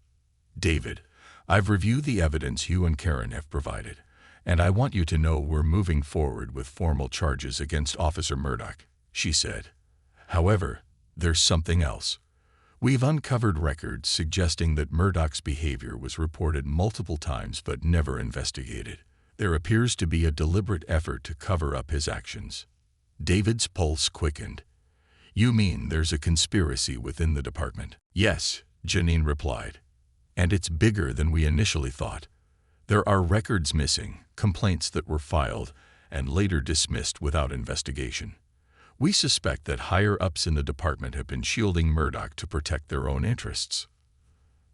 Speaker 1: "David, I've reviewed the evidence you and Karen have provided, and I want you to know we're moving forward with formal charges against Officer Murdoch," she said. "However, there's something else. We've uncovered records suggesting that Murdoch's behavior was reported multiple times but never investigated. There appears to be a deliberate effort to cover up his actions." David's pulse quickened. "You mean there's a conspiracy within the department?" "Yes," Janine replied. "And it's bigger than we initially thought. There are records missing, complaints that were filed and later dismissed without investigation. We suspect that higher-ups in the department have been shielding Murdoch to protect their own interests."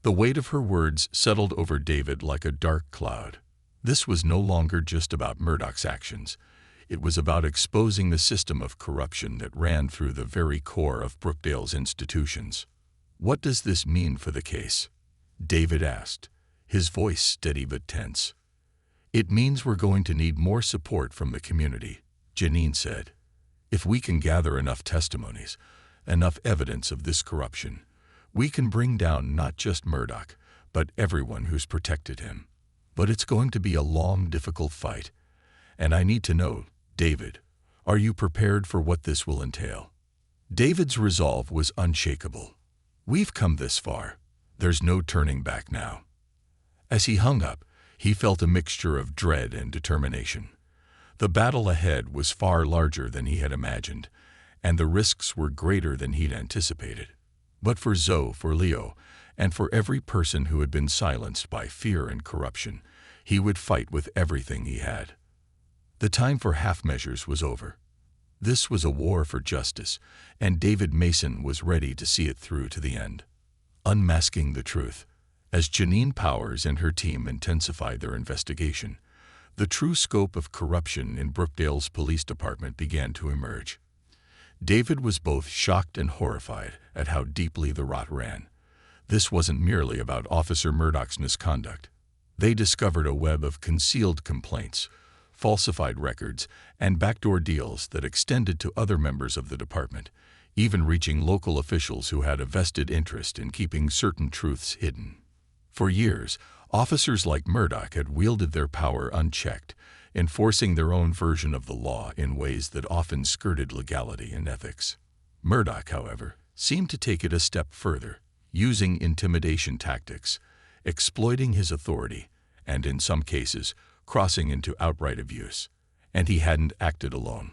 Speaker 1: The weight of her words settled over David like a dark cloud. This was no longer just about Murdoch's actions. It was about exposing the system of corruption that ran through the very core of Brookdale's institutions. "What does this mean for the case?" David asked, his voice steady but tense. "It means we're going to need more support from the community," Janine said. "If we can gather enough testimonies, enough evidence of this corruption, we can bring down not just Murdoch, but everyone who's protected him. But it's going to be a long, difficult fight. And I need to know, David, are you prepared for what this will entail?" David's resolve was unshakable. "We've come this far. There's no turning back now." As he hung up, he felt a mixture of dread and determination. The battle ahead was far larger than he had imagined, and the risks were greater than he'd anticipated. But for Zoe, for Leo, and for every person who had been silenced by fear and corruption, he would fight with everything he had. The time for half measures was over. This was a war for justice, and David Mason was ready to see it through to the end. Unmasking the truth. As Janine Powers and her team intensified their investigation, the true scope of corruption in Brookdale's police department began to emerge. David was both shocked and horrified at how deeply the rot ran. This wasn't merely about Officer Murdoch's misconduct. They discovered a web of concealed complaints, falsified records, and backdoor deals that extended to other members of the department, even reaching local officials who had a vested interest in keeping certain truths hidden. For years, officers like Murdoch had wielded their power unchecked, enforcing their own version of the law in ways that often skirted legality and ethics. Murdoch, however, seemed to take it a step further, using intimidation tactics, exploiting his authority, and in some cases, crossing into outright abuse. And he hadn't acted alone.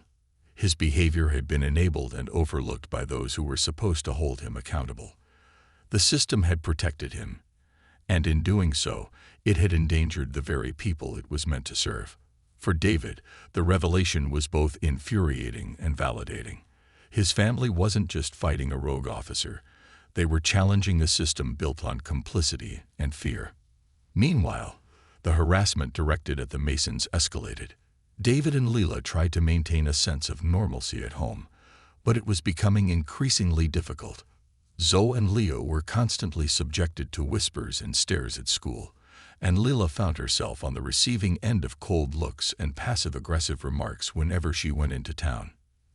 Speaker 1: His behavior had been enabled and overlooked by those who were supposed to hold him accountable. The system had protected him, and in doing so, it had endangered the very people it was meant to serve. For David, the revelation was both infuriating and validating. His family wasn't just fighting a rogue officer. They were challenging a system built on complicity and fear. Meanwhile, the harassment directed at the Masons escalated. David and Leela tried to maintain a sense of normalcy at home, but it was becoming increasingly difficult. Zoe and Leo were constantly subjected to whispers and stares at school, and Leela found herself on the receiving end of cold looks and passive-aggressive remarks whenever she went into town.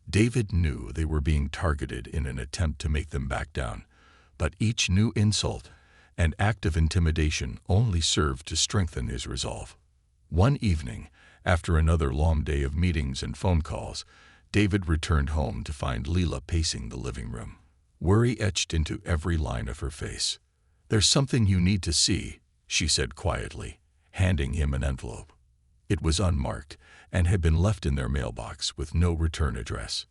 Speaker 1: David knew they were being targeted in an attempt to make them back down, but each new insult and act of intimidation only served to strengthen his resolve. One evening, after another long day of meetings and phone calls, David returned home to find Leela pacing the living room. Worry etched into every line of her face. "There's something you need to see," she said quietly, handing him an envelope. It was unmarked and had been left in their mailbox with no return address.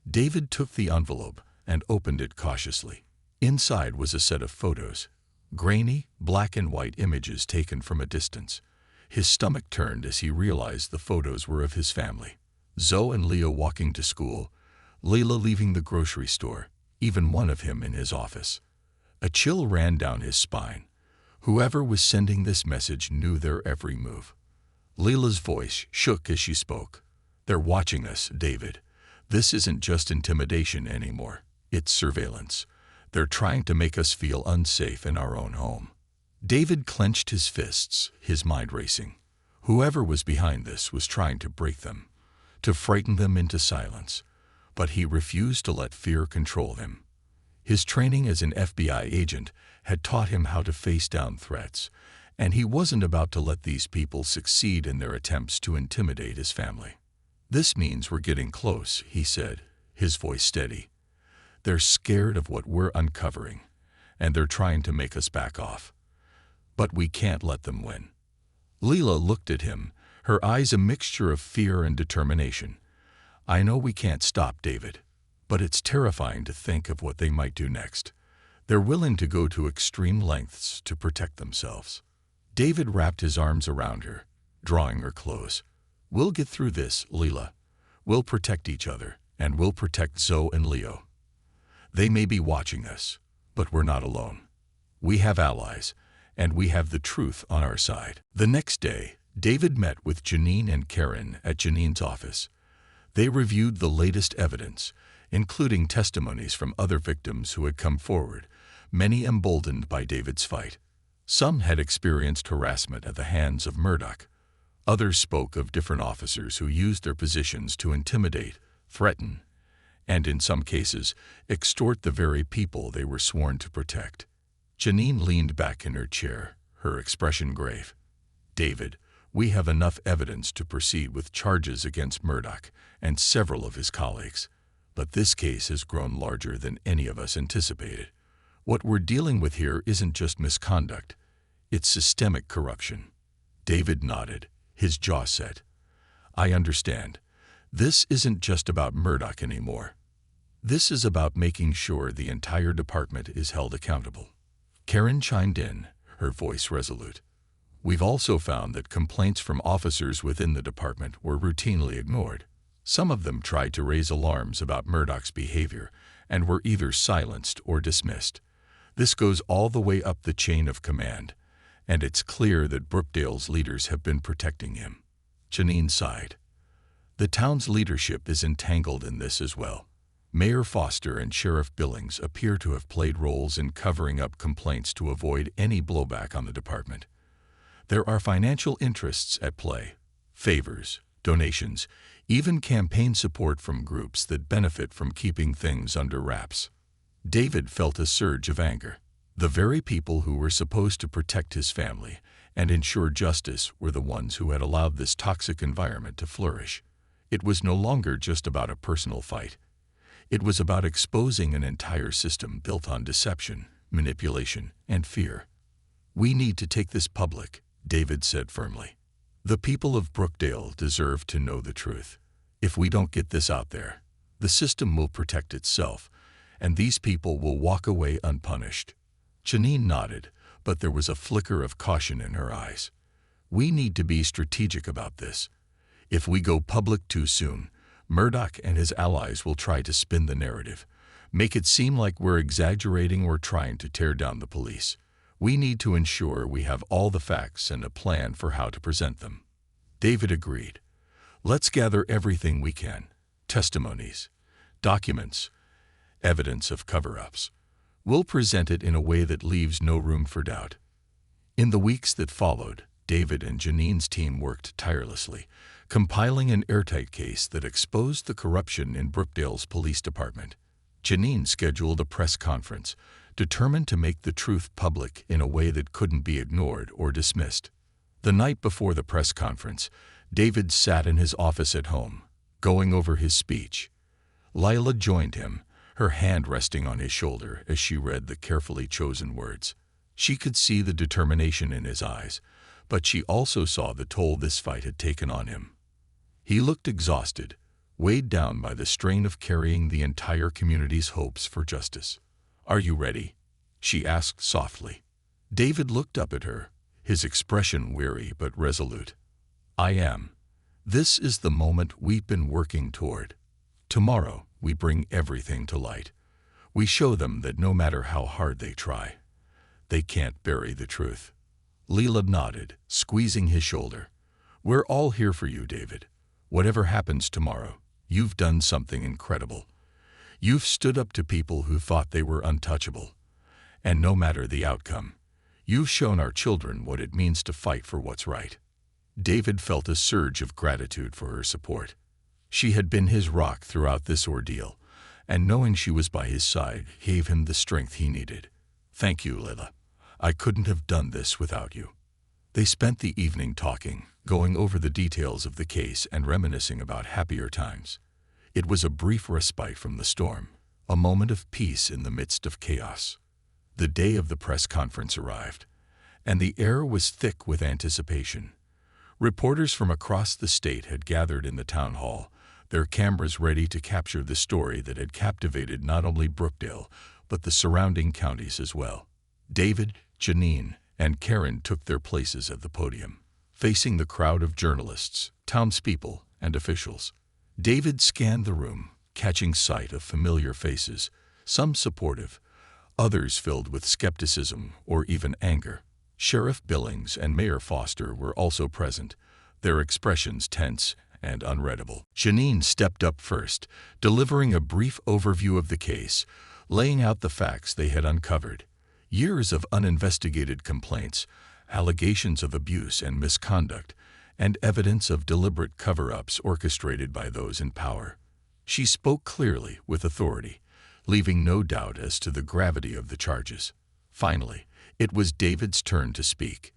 Speaker 1: David took the envelope and opened it cautiously. Inside was a set of photos, grainy, black and white images taken from a distance. His stomach turned as he realized the photos were of his family. Zoe and Leo walking to school, Leela leaving the grocery store, even one of him in his office. A chill ran down his spine. Whoever was sending this message knew their every move. Leela's voice shook as she spoke. "They're watching us, David. This isn't just intimidation anymore. It's surveillance. They're trying to make us feel unsafe in our own home." David clenched his fists, his mind racing. Whoever was behind this was trying to break them, to frighten them into silence, but he refused to let fear control him. His training as an FBI agent had taught him how to face down threats, and he wasn't about to let these people succeed in their attempts to intimidate his family. "This means we're getting close," he said, his voice steady. "They're scared of what we're uncovering, and they're trying to make us back off. But we can't let them win." Leela looked at him, her eyes a mixture of fear and determination. "I know we can't stop, David, but it's terrifying to think of what they might do next. They're willing to go to extreme lengths to protect themselves." David wrapped his arms around her, drawing her close. "We'll get through this, Leela. We'll protect each other, and we'll protect Zoe and Leo. They may be watching us, but we're not alone. We have allies, and we have the truth on our side." The next day, David met with Janine and Karen at Janine's office. They reviewed the latest evidence, including testimonies from other victims who had come forward, many emboldened by David's fight. Some had experienced harassment at the hands of Murdoch. Others spoke of different officers who used their positions to intimidate, threaten, and in some cases, extort the very people they were sworn to protect. Janine leaned back in her chair, her expression grave. "David, we have enough evidence to proceed with charges against Murdoch and several of his colleagues. But this case has grown larger than any of us anticipated. What we're dealing with here isn't just misconduct. It's systemic corruption." David nodded, his jaw set. "I understand. This isn't just about Murdoch anymore. This is about making sure the entire department is held accountable." Karen chimed in, her voice resolute. "We've also found that complaints from officers within the department were routinely ignored. Some of them tried to raise alarms about Murdoch's behavior and were either silenced or dismissed. This goes all the way up the chain of command, and it's clear that Brookdale's leaders have been protecting him." Janine sighed. "The town's leadership is entangled in this as well. Mayor Foster and Sheriff Billings appear to have played roles in covering up complaints to avoid any blowback on the department. There are financial interests at play, favors, donations, even campaign support from groups that benefit from keeping things under wraps." David felt a surge of anger. The very people who were supposed to protect his family and ensure justice were the ones who had allowed this toxic environment to flourish. It was no longer just about a personal fight. It was about exposing an entire system built on deception, manipulation, and fear. "We need to take this public," David said firmly. "The people of Brookdale deserve to know the truth. If we don't get this out there, the system will protect itself, and these people will walk away unpunished." Janine nodded, but there was a flicker of caution in her eyes. "We need to be strategic about this. If we go public too soon, Murdoch and his allies will try to spin the narrative, make it seem like we're exaggerating or trying to tear down the police. We need to ensure we have all the facts and a plan for how to present them." David agreed. "Let's gather everything we can. Testimonies, documents, evidence of cover-ups. We'll present it in a way that leaves no room for doubt." In the weeks that followed, David and Janine's team worked tirelessly, compiling an airtight case that exposed the corruption in Brookdale's police department. Janine scheduled a press conference, determined to make the truth public in a way that couldn't be ignored or dismissed. The night before the press conference, David sat in his office at home, going over his speech. Lila joined him, her hand resting on his shoulder as she read the carefully chosen words. She could see the determination in his eyes, but she also saw the toll this fight had taken on him. He looked exhausted, weighed down by the strain of carrying the entire community's hopes for justice. "Are you ready?" she asked softly. David looked up at her, his expression weary but resolute. "I am. This is the moment we've been working toward. Tomorrow, we bring everything to light. We show them that no matter how hard they try, they can't bury the truth." Leela nodded, squeezing his shoulder. "We're all here for you, David. Whatever happens tomorrow, you've done something incredible. You've stood up to people who thought they were untouchable. And no matter the outcome, you've shown our children what it means to fight for what's right." David felt a surge of gratitude for her support. She had been his rock throughout this ordeal, and knowing she was by his side gave him the strength he needed. "Thank you, Lila. I couldn't have done this without you." They spent the evening talking, going over the details of the case and reminiscing about happier times. It was a brief respite from the storm, a moment of peace in the midst of chaos. The day of the press conference arrived, and the air was thick with anticipation. Reporters from across the state had gathered in the town hall, their cameras ready to capture the story that had captivated not only Brookdale, but the surrounding counties as well. David, Janine, and Karen took their places at the podium, facing the crowd of journalists, townspeople, and officials. David scanned the room, catching sight of familiar faces, some supportive, others filled with skepticism or even anger. Sheriff Billings and Mayor Foster were also present, their expressions tense and unreadable. Janine stepped up first, delivering a brief overview of the case, laying out the facts they had uncovered. Years of uninvestigated complaints, allegations of abuse and misconduct, and evidence of deliberate cover-ups orchestrated by those in power. She spoke clearly, with authority, leaving no doubt as to the gravity of the charges. Finally, it was David's turn to speak.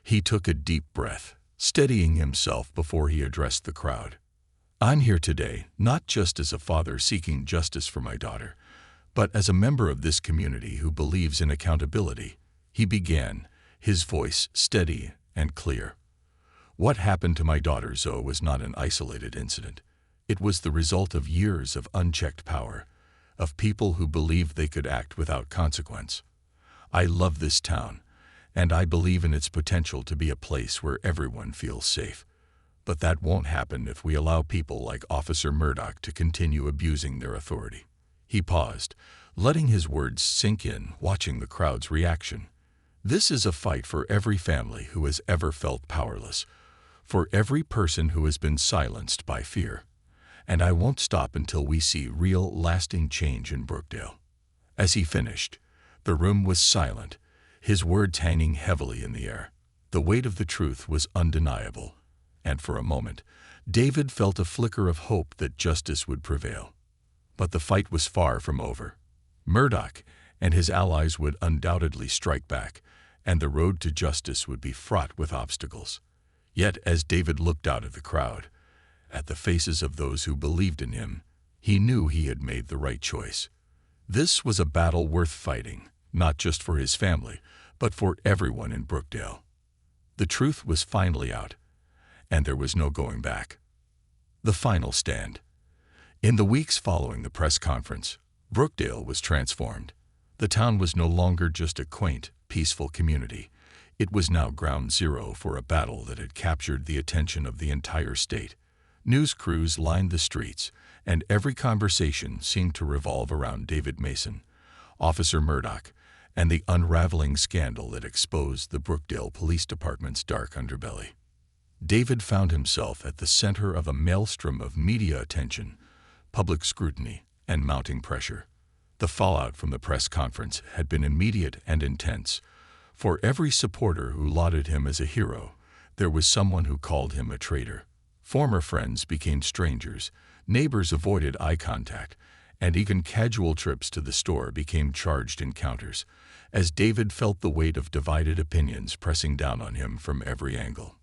Speaker 1: He took a deep breath, steadying himself before he addressed the crowd. "I'm here today not just as a father seeking justice for my daughter, but as a member of this community who believes in accountability," he began, his voice steady and clear. "What happened to my daughter Zoe was not an isolated incident. It was the result of years of unchecked power, of people who believed they could act without consequence. I love this town, and I believe in its potential to be a place where everyone feels safe. But that won't happen if we allow people like Officer Murdoch to continue abusing their authority." He paused, letting his words sink in, watching the crowd's reaction. "This is a fight for every family who has ever felt powerless, for every person who has been silenced by fear. And I won't stop until we see real, lasting change in Brookdale." As he finished, the room was silent, his words hanging heavily in the air. The weight of the truth was undeniable, and for a moment, David felt a flicker of hope that justice would prevail. But the fight was far from over. Murdoch and his allies would undoubtedly strike back, and the road to justice would be fraught with obstacles. Yet as David looked out at the crowd, at the faces of those who believed in him, he knew he had made the right choice. This was a battle worth fighting, not just for his family, but for everyone in Brookdale. The truth was finally out, and there was no going back. The final stand. In the weeks following the press conference, Brookdale was transformed. The town was no longer just a quaint, peaceful community. It was now ground zero for a battle that had captured the attention of the entire state. News crews lined the streets, and every conversation seemed to revolve around David Mason, Officer Murdoch, and the unraveling scandal that exposed the Brookdale Police Department's dark underbelly. David found himself at the center of a maelstrom of media attention, public scrutiny, and mounting pressure. The fallout from the press conference had been immediate and intense. For every supporter who lauded him as a hero, there was someone who called him a traitor. Former friends became strangers, neighbors avoided eye contact, and even casual trips to the store became charged encounters, as David felt the weight of divided opinions pressing down on him from every angle.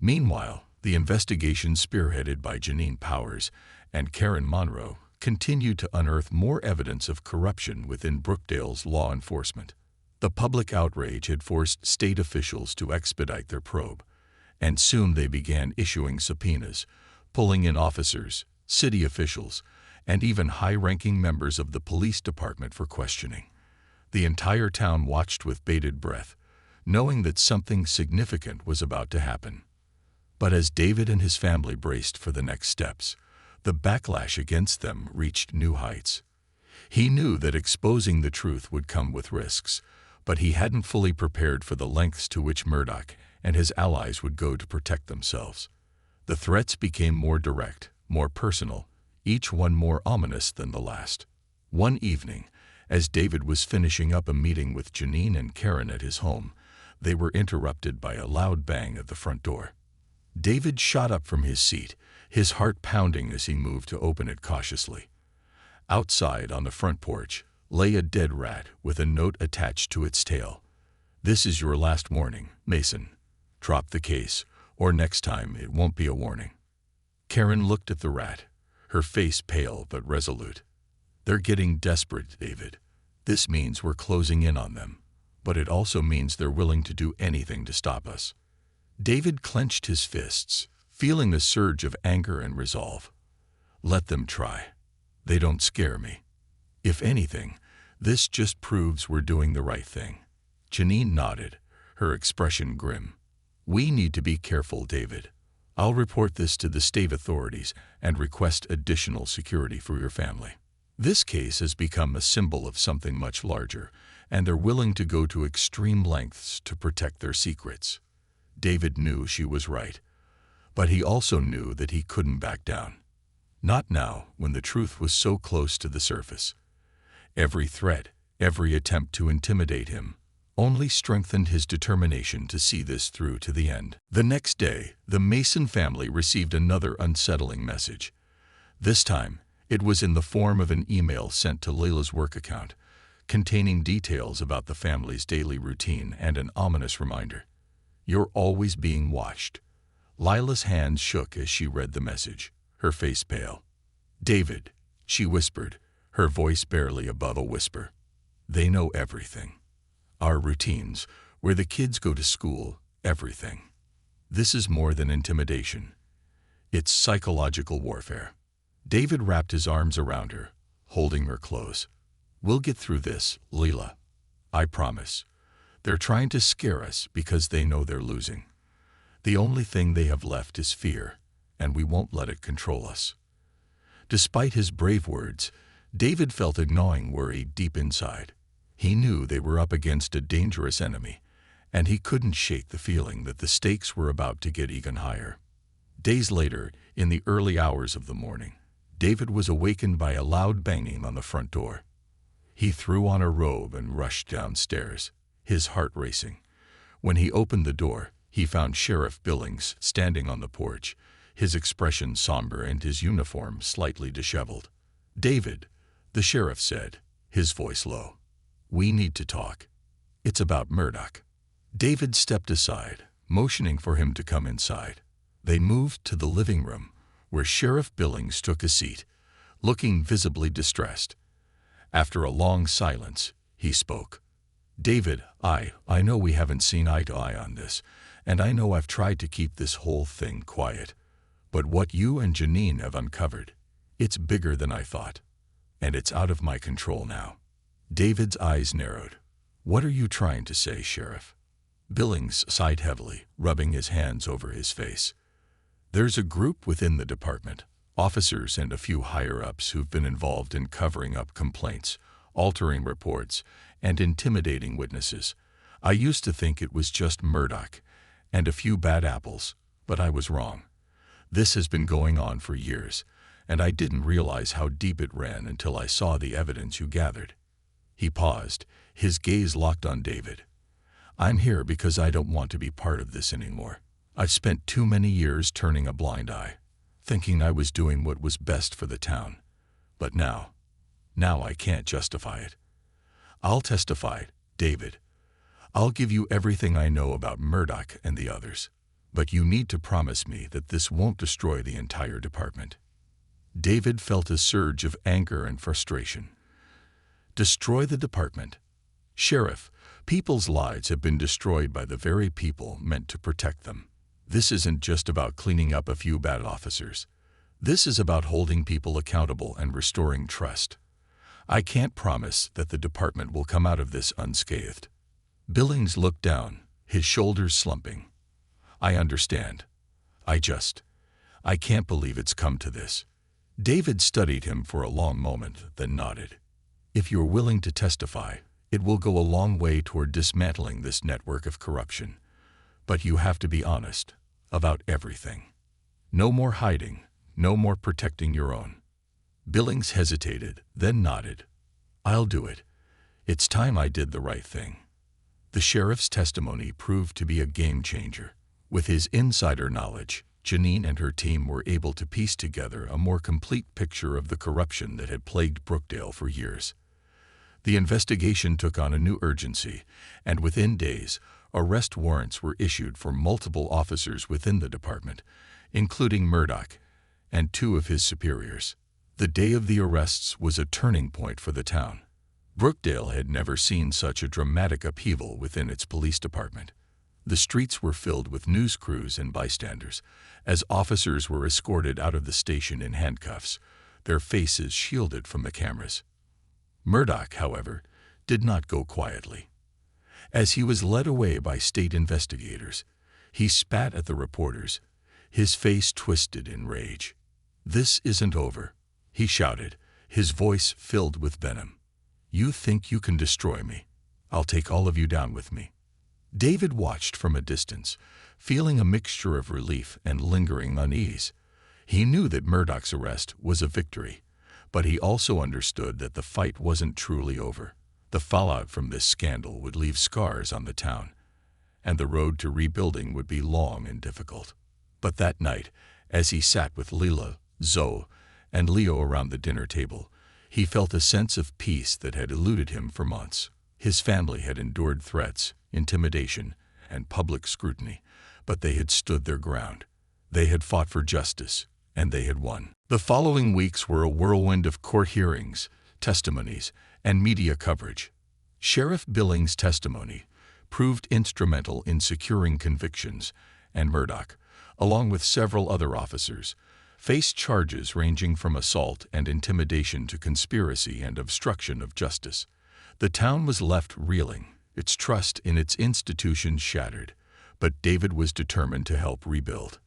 Speaker 1: Meanwhile, the investigation spearheaded by Janine Powers and Karen Monroe continued to unearth more evidence of corruption within Brookdale's law enforcement. The public outrage had forced state officials to expedite their probe, and soon they began issuing subpoenas, pulling in officers, city officials, and even high-ranking members of the police department for questioning. The entire town watched with bated breath, knowing that something significant was about to happen. But as David and his family braced for the next steps, the backlash against them reached new heights. He knew that exposing the truth would come with risks, but he hadn't fully prepared for the lengths to which Murdoch and his allies would go to protect themselves. The threats became more direct, more personal, each one more ominous than the last. One evening, as David was finishing up a meeting with Janine and Karen at his home, they were interrupted by a loud bang at the front door. David shot up from his seat, his heart pounding as he moved to open it cautiously. Outside on the front porch lay a dead rat with a note attached to its tail. "This is your last warning, Mason. Drop the case, or next time it won't be a warning." Karen looked at the rat, her face pale but resolute. "They're getting desperate, David. This means we're closing in on them, but it also means they're willing to do anything to stop us." David clenched his fists, feeling a surge of anger and resolve. "Let them try. They don't scare me. If anything, this just proves we're doing the right thing." Janine nodded, her expression grim. "We need to be careful, David. I'll report this to the state authorities and request additional security for your family. This case has become a symbol of something much larger, and they're willing to go to extreme lengths to protect their secrets." David knew she was right, but he also knew that he couldn't back down. Not now, when the truth was so close to the surface. Every threat, every attempt to intimidate him, only strengthened his determination to see this through to the end. The next day, the Mason family received another unsettling message. This time, it was in the form of an email sent to Layla's work account, containing details about the family's daily routine and an ominous reminder. "You're always being watched." Lila's hands shook as she read the message, her face pale. "David," she whispered, her voice barely above a whisper. "They know everything. Our routines, where the kids go to school, everything. This is more than intimidation. It's psychological warfare." David wrapped his arms around her, holding her close. "We'll get through this, Leela. I promise. They're trying to scare us because they know they're losing. The only thing they have left is fear, and we won't let it control us." Despite his brave words, David felt a gnawing worry deep inside. He knew they were up against a dangerous enemy, and he couldn't shake the feeling that the stakes were about to get even higher. Days later, in the early hours of the morning, David was awakened by a loud banging on the front door. He threw on a robe and rushed downstairs, his heart racing. When he opened the door, he found Sheriff Billings standing on the porch, his expression somber and his uniform slightly disheveled. "David," the sheriff said, his voice low. "We need to talk. It's about Murdoch." David stepped aside, motioning for him to come inside. They moved to the living room, where Sheriff Billings took a seat, looking visibly distressed. After a long silence, he spoke. "David, I know we haven't seen eye to eye on this, and I know I've tried to keep this whole thing quiet. But what you and Janine have uncovered, it's bigger than I thought, and it's out of my control now." David's eyes narrowed. "What are you trying to say, Sheriff?" Billings sighed heavily, rubbing his hands over his face. There's a group within the department, officers and a few higher-ups who've been involved in covering up complaints, altering reports, and intimidating witnesses. I used to think it was just Murdoch and a few bad apples, but I was wrong. This has been going on for years, and I didn't realize how deep it ran until I saw the evidence you gathered." He paused, his gaze locked on David. "I'm here because I don't want to be part of this anymore. I've spent too many years turning a blind eye, thinking I was doing what was best for the town. But now I can't justify it. I'll testify, David. I'll give you everything I know about Murdoch and the others. But you need to promise me that this won't destroy the entire department." David felt a surge of anger and frustration. Destroy the department? Sheriff, people's lives have been destroyed by the very people meant to protect them. This isn't just about cleaning up a few bad officers. This is about holding people accountable and restoring trust. I can't promise that the department will come out of this unscathed. Billings looked down, his shoulders slumping. "I understand. I can't believe it's come to this." David studied him for a long moment, then nodded. "If you're willing to testify, it will go a long way toward dismantling this network of corruption. But you have to be honest about everything. No more hiding, no more protecting your own." Billings hesitated, then nodded. "I'll do it. It's time I did the right thing." The sheriff's testimony proved to be a game changer. With his insider knowledge, Janine and her team were able to piece together a more complete picture of the corruption that had plagued Brookdale for years. The investigation took on a new urgency, and within days, arrest warrants were issued for multiple officers within the department, including Murdoch and two of his superiors. The day of the arrests was a turning point for the town. Brookdale had never seen such a dramatic upheaval within its police department. The streets were filled with news crews and bystanders, as officers were escorted out of the station in handcuffs, their faces shielded from the cameras. Murdoch, however, did not go quietly. As he was led away by state investigators, he spat at the reporters, his face twisted in rage. "This isn't over," he shouted, his voice filled with venom. "You think you can destroy me? I'll take all of you down with me." David watched from a distance, feeling a mixture of relief and lingering unease. He knew that Murdoch's arrest was a victory, but he also understood that the fight wasn't truly over. The fallout from this scandal would leave scars on the town, and the road to rebuilding would be long and difficult. But that night, as he sat with Leela, Zoe, and Leo around the dinner table, he felt a sense of peace that had eluded him for months. His family had endured threats, intimidation, and public scrutiny, but they had stood their ground. They had fought for justice, and they had won. The following weeks were a whirlwind of court hearings, testimonies, and media coverage. Sheriff Billings' testimony proved instrumental in securing convictions, and Murdoch, along with several other officers, faced charges ranging from assault and intimidation to conspiracy and obstruction of justice. The town was left reeling, its trust in its institutions shattered, but David was determined to help rebuild.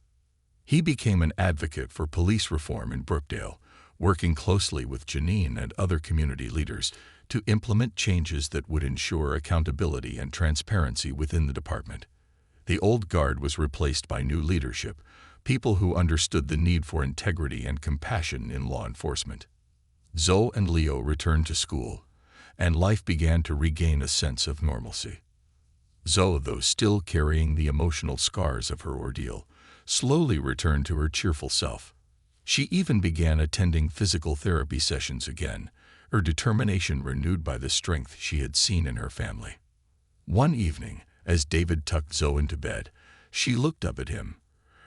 Speaker 1: He became an advocate for police reform in Brookdale, working closely with Janine and other community leaders to implement changes that would ensure accountability and transparency within the department. The old guard was replaced by new leadership, people who understood the need for integrity and compassion in law enforcement. Zoe and Leo returned to school, and life began to regain a sense of normalcy. Zoe, though still carrying the emotional scars of her ordeal, slowly returned to her cheerful self. She even began attending physical therapy sessions again, her determination renewed by the strength she had seen in her family. One evening, as David tucked Zoe into bed, she looked up at him,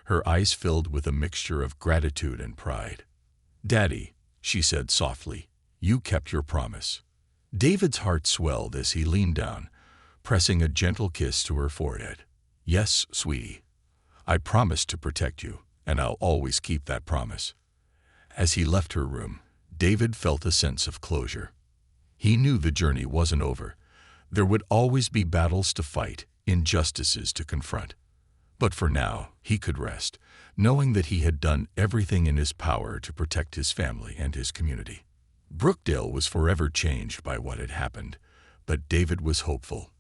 Speaker 1: her eyes filled with a mixture of gratitude and pride. "Daddy," she said softly, "you kept your promise." David's heart swelled as he leaned down, pressing a gentle kiss to her forehead. "Yes, sweetie. I promised to protect you, and I'll always keep that promise." As he left her room, David felt a sense of closure. He knew the journey wasn't over. There would always be battles to fight, injustices to confront. But for now, he could rest, knowing that he had done everything in his power to protect his family and his community. Brookdale was forever changed by what had happened, but David was hopeful.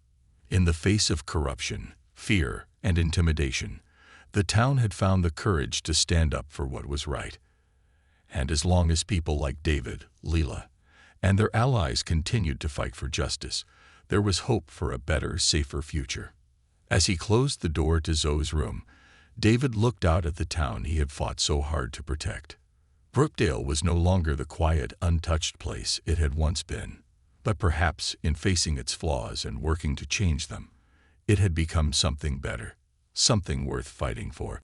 Speaker 1: In the face of corruption, fear, and intimidation, the town had found the courage to stand up for what was right. And as long as people like David, Leela, and their allies continued to fight for justice, there was hope for a better, safer future. As he closed the door to Zoe's room, David looked out at the town he had fought so hard to protect. Brookdale was no longer the quiet, untouched place it had once been, but perhaps in facing its flaws and working to change them, it had become something better, something worth fighting for.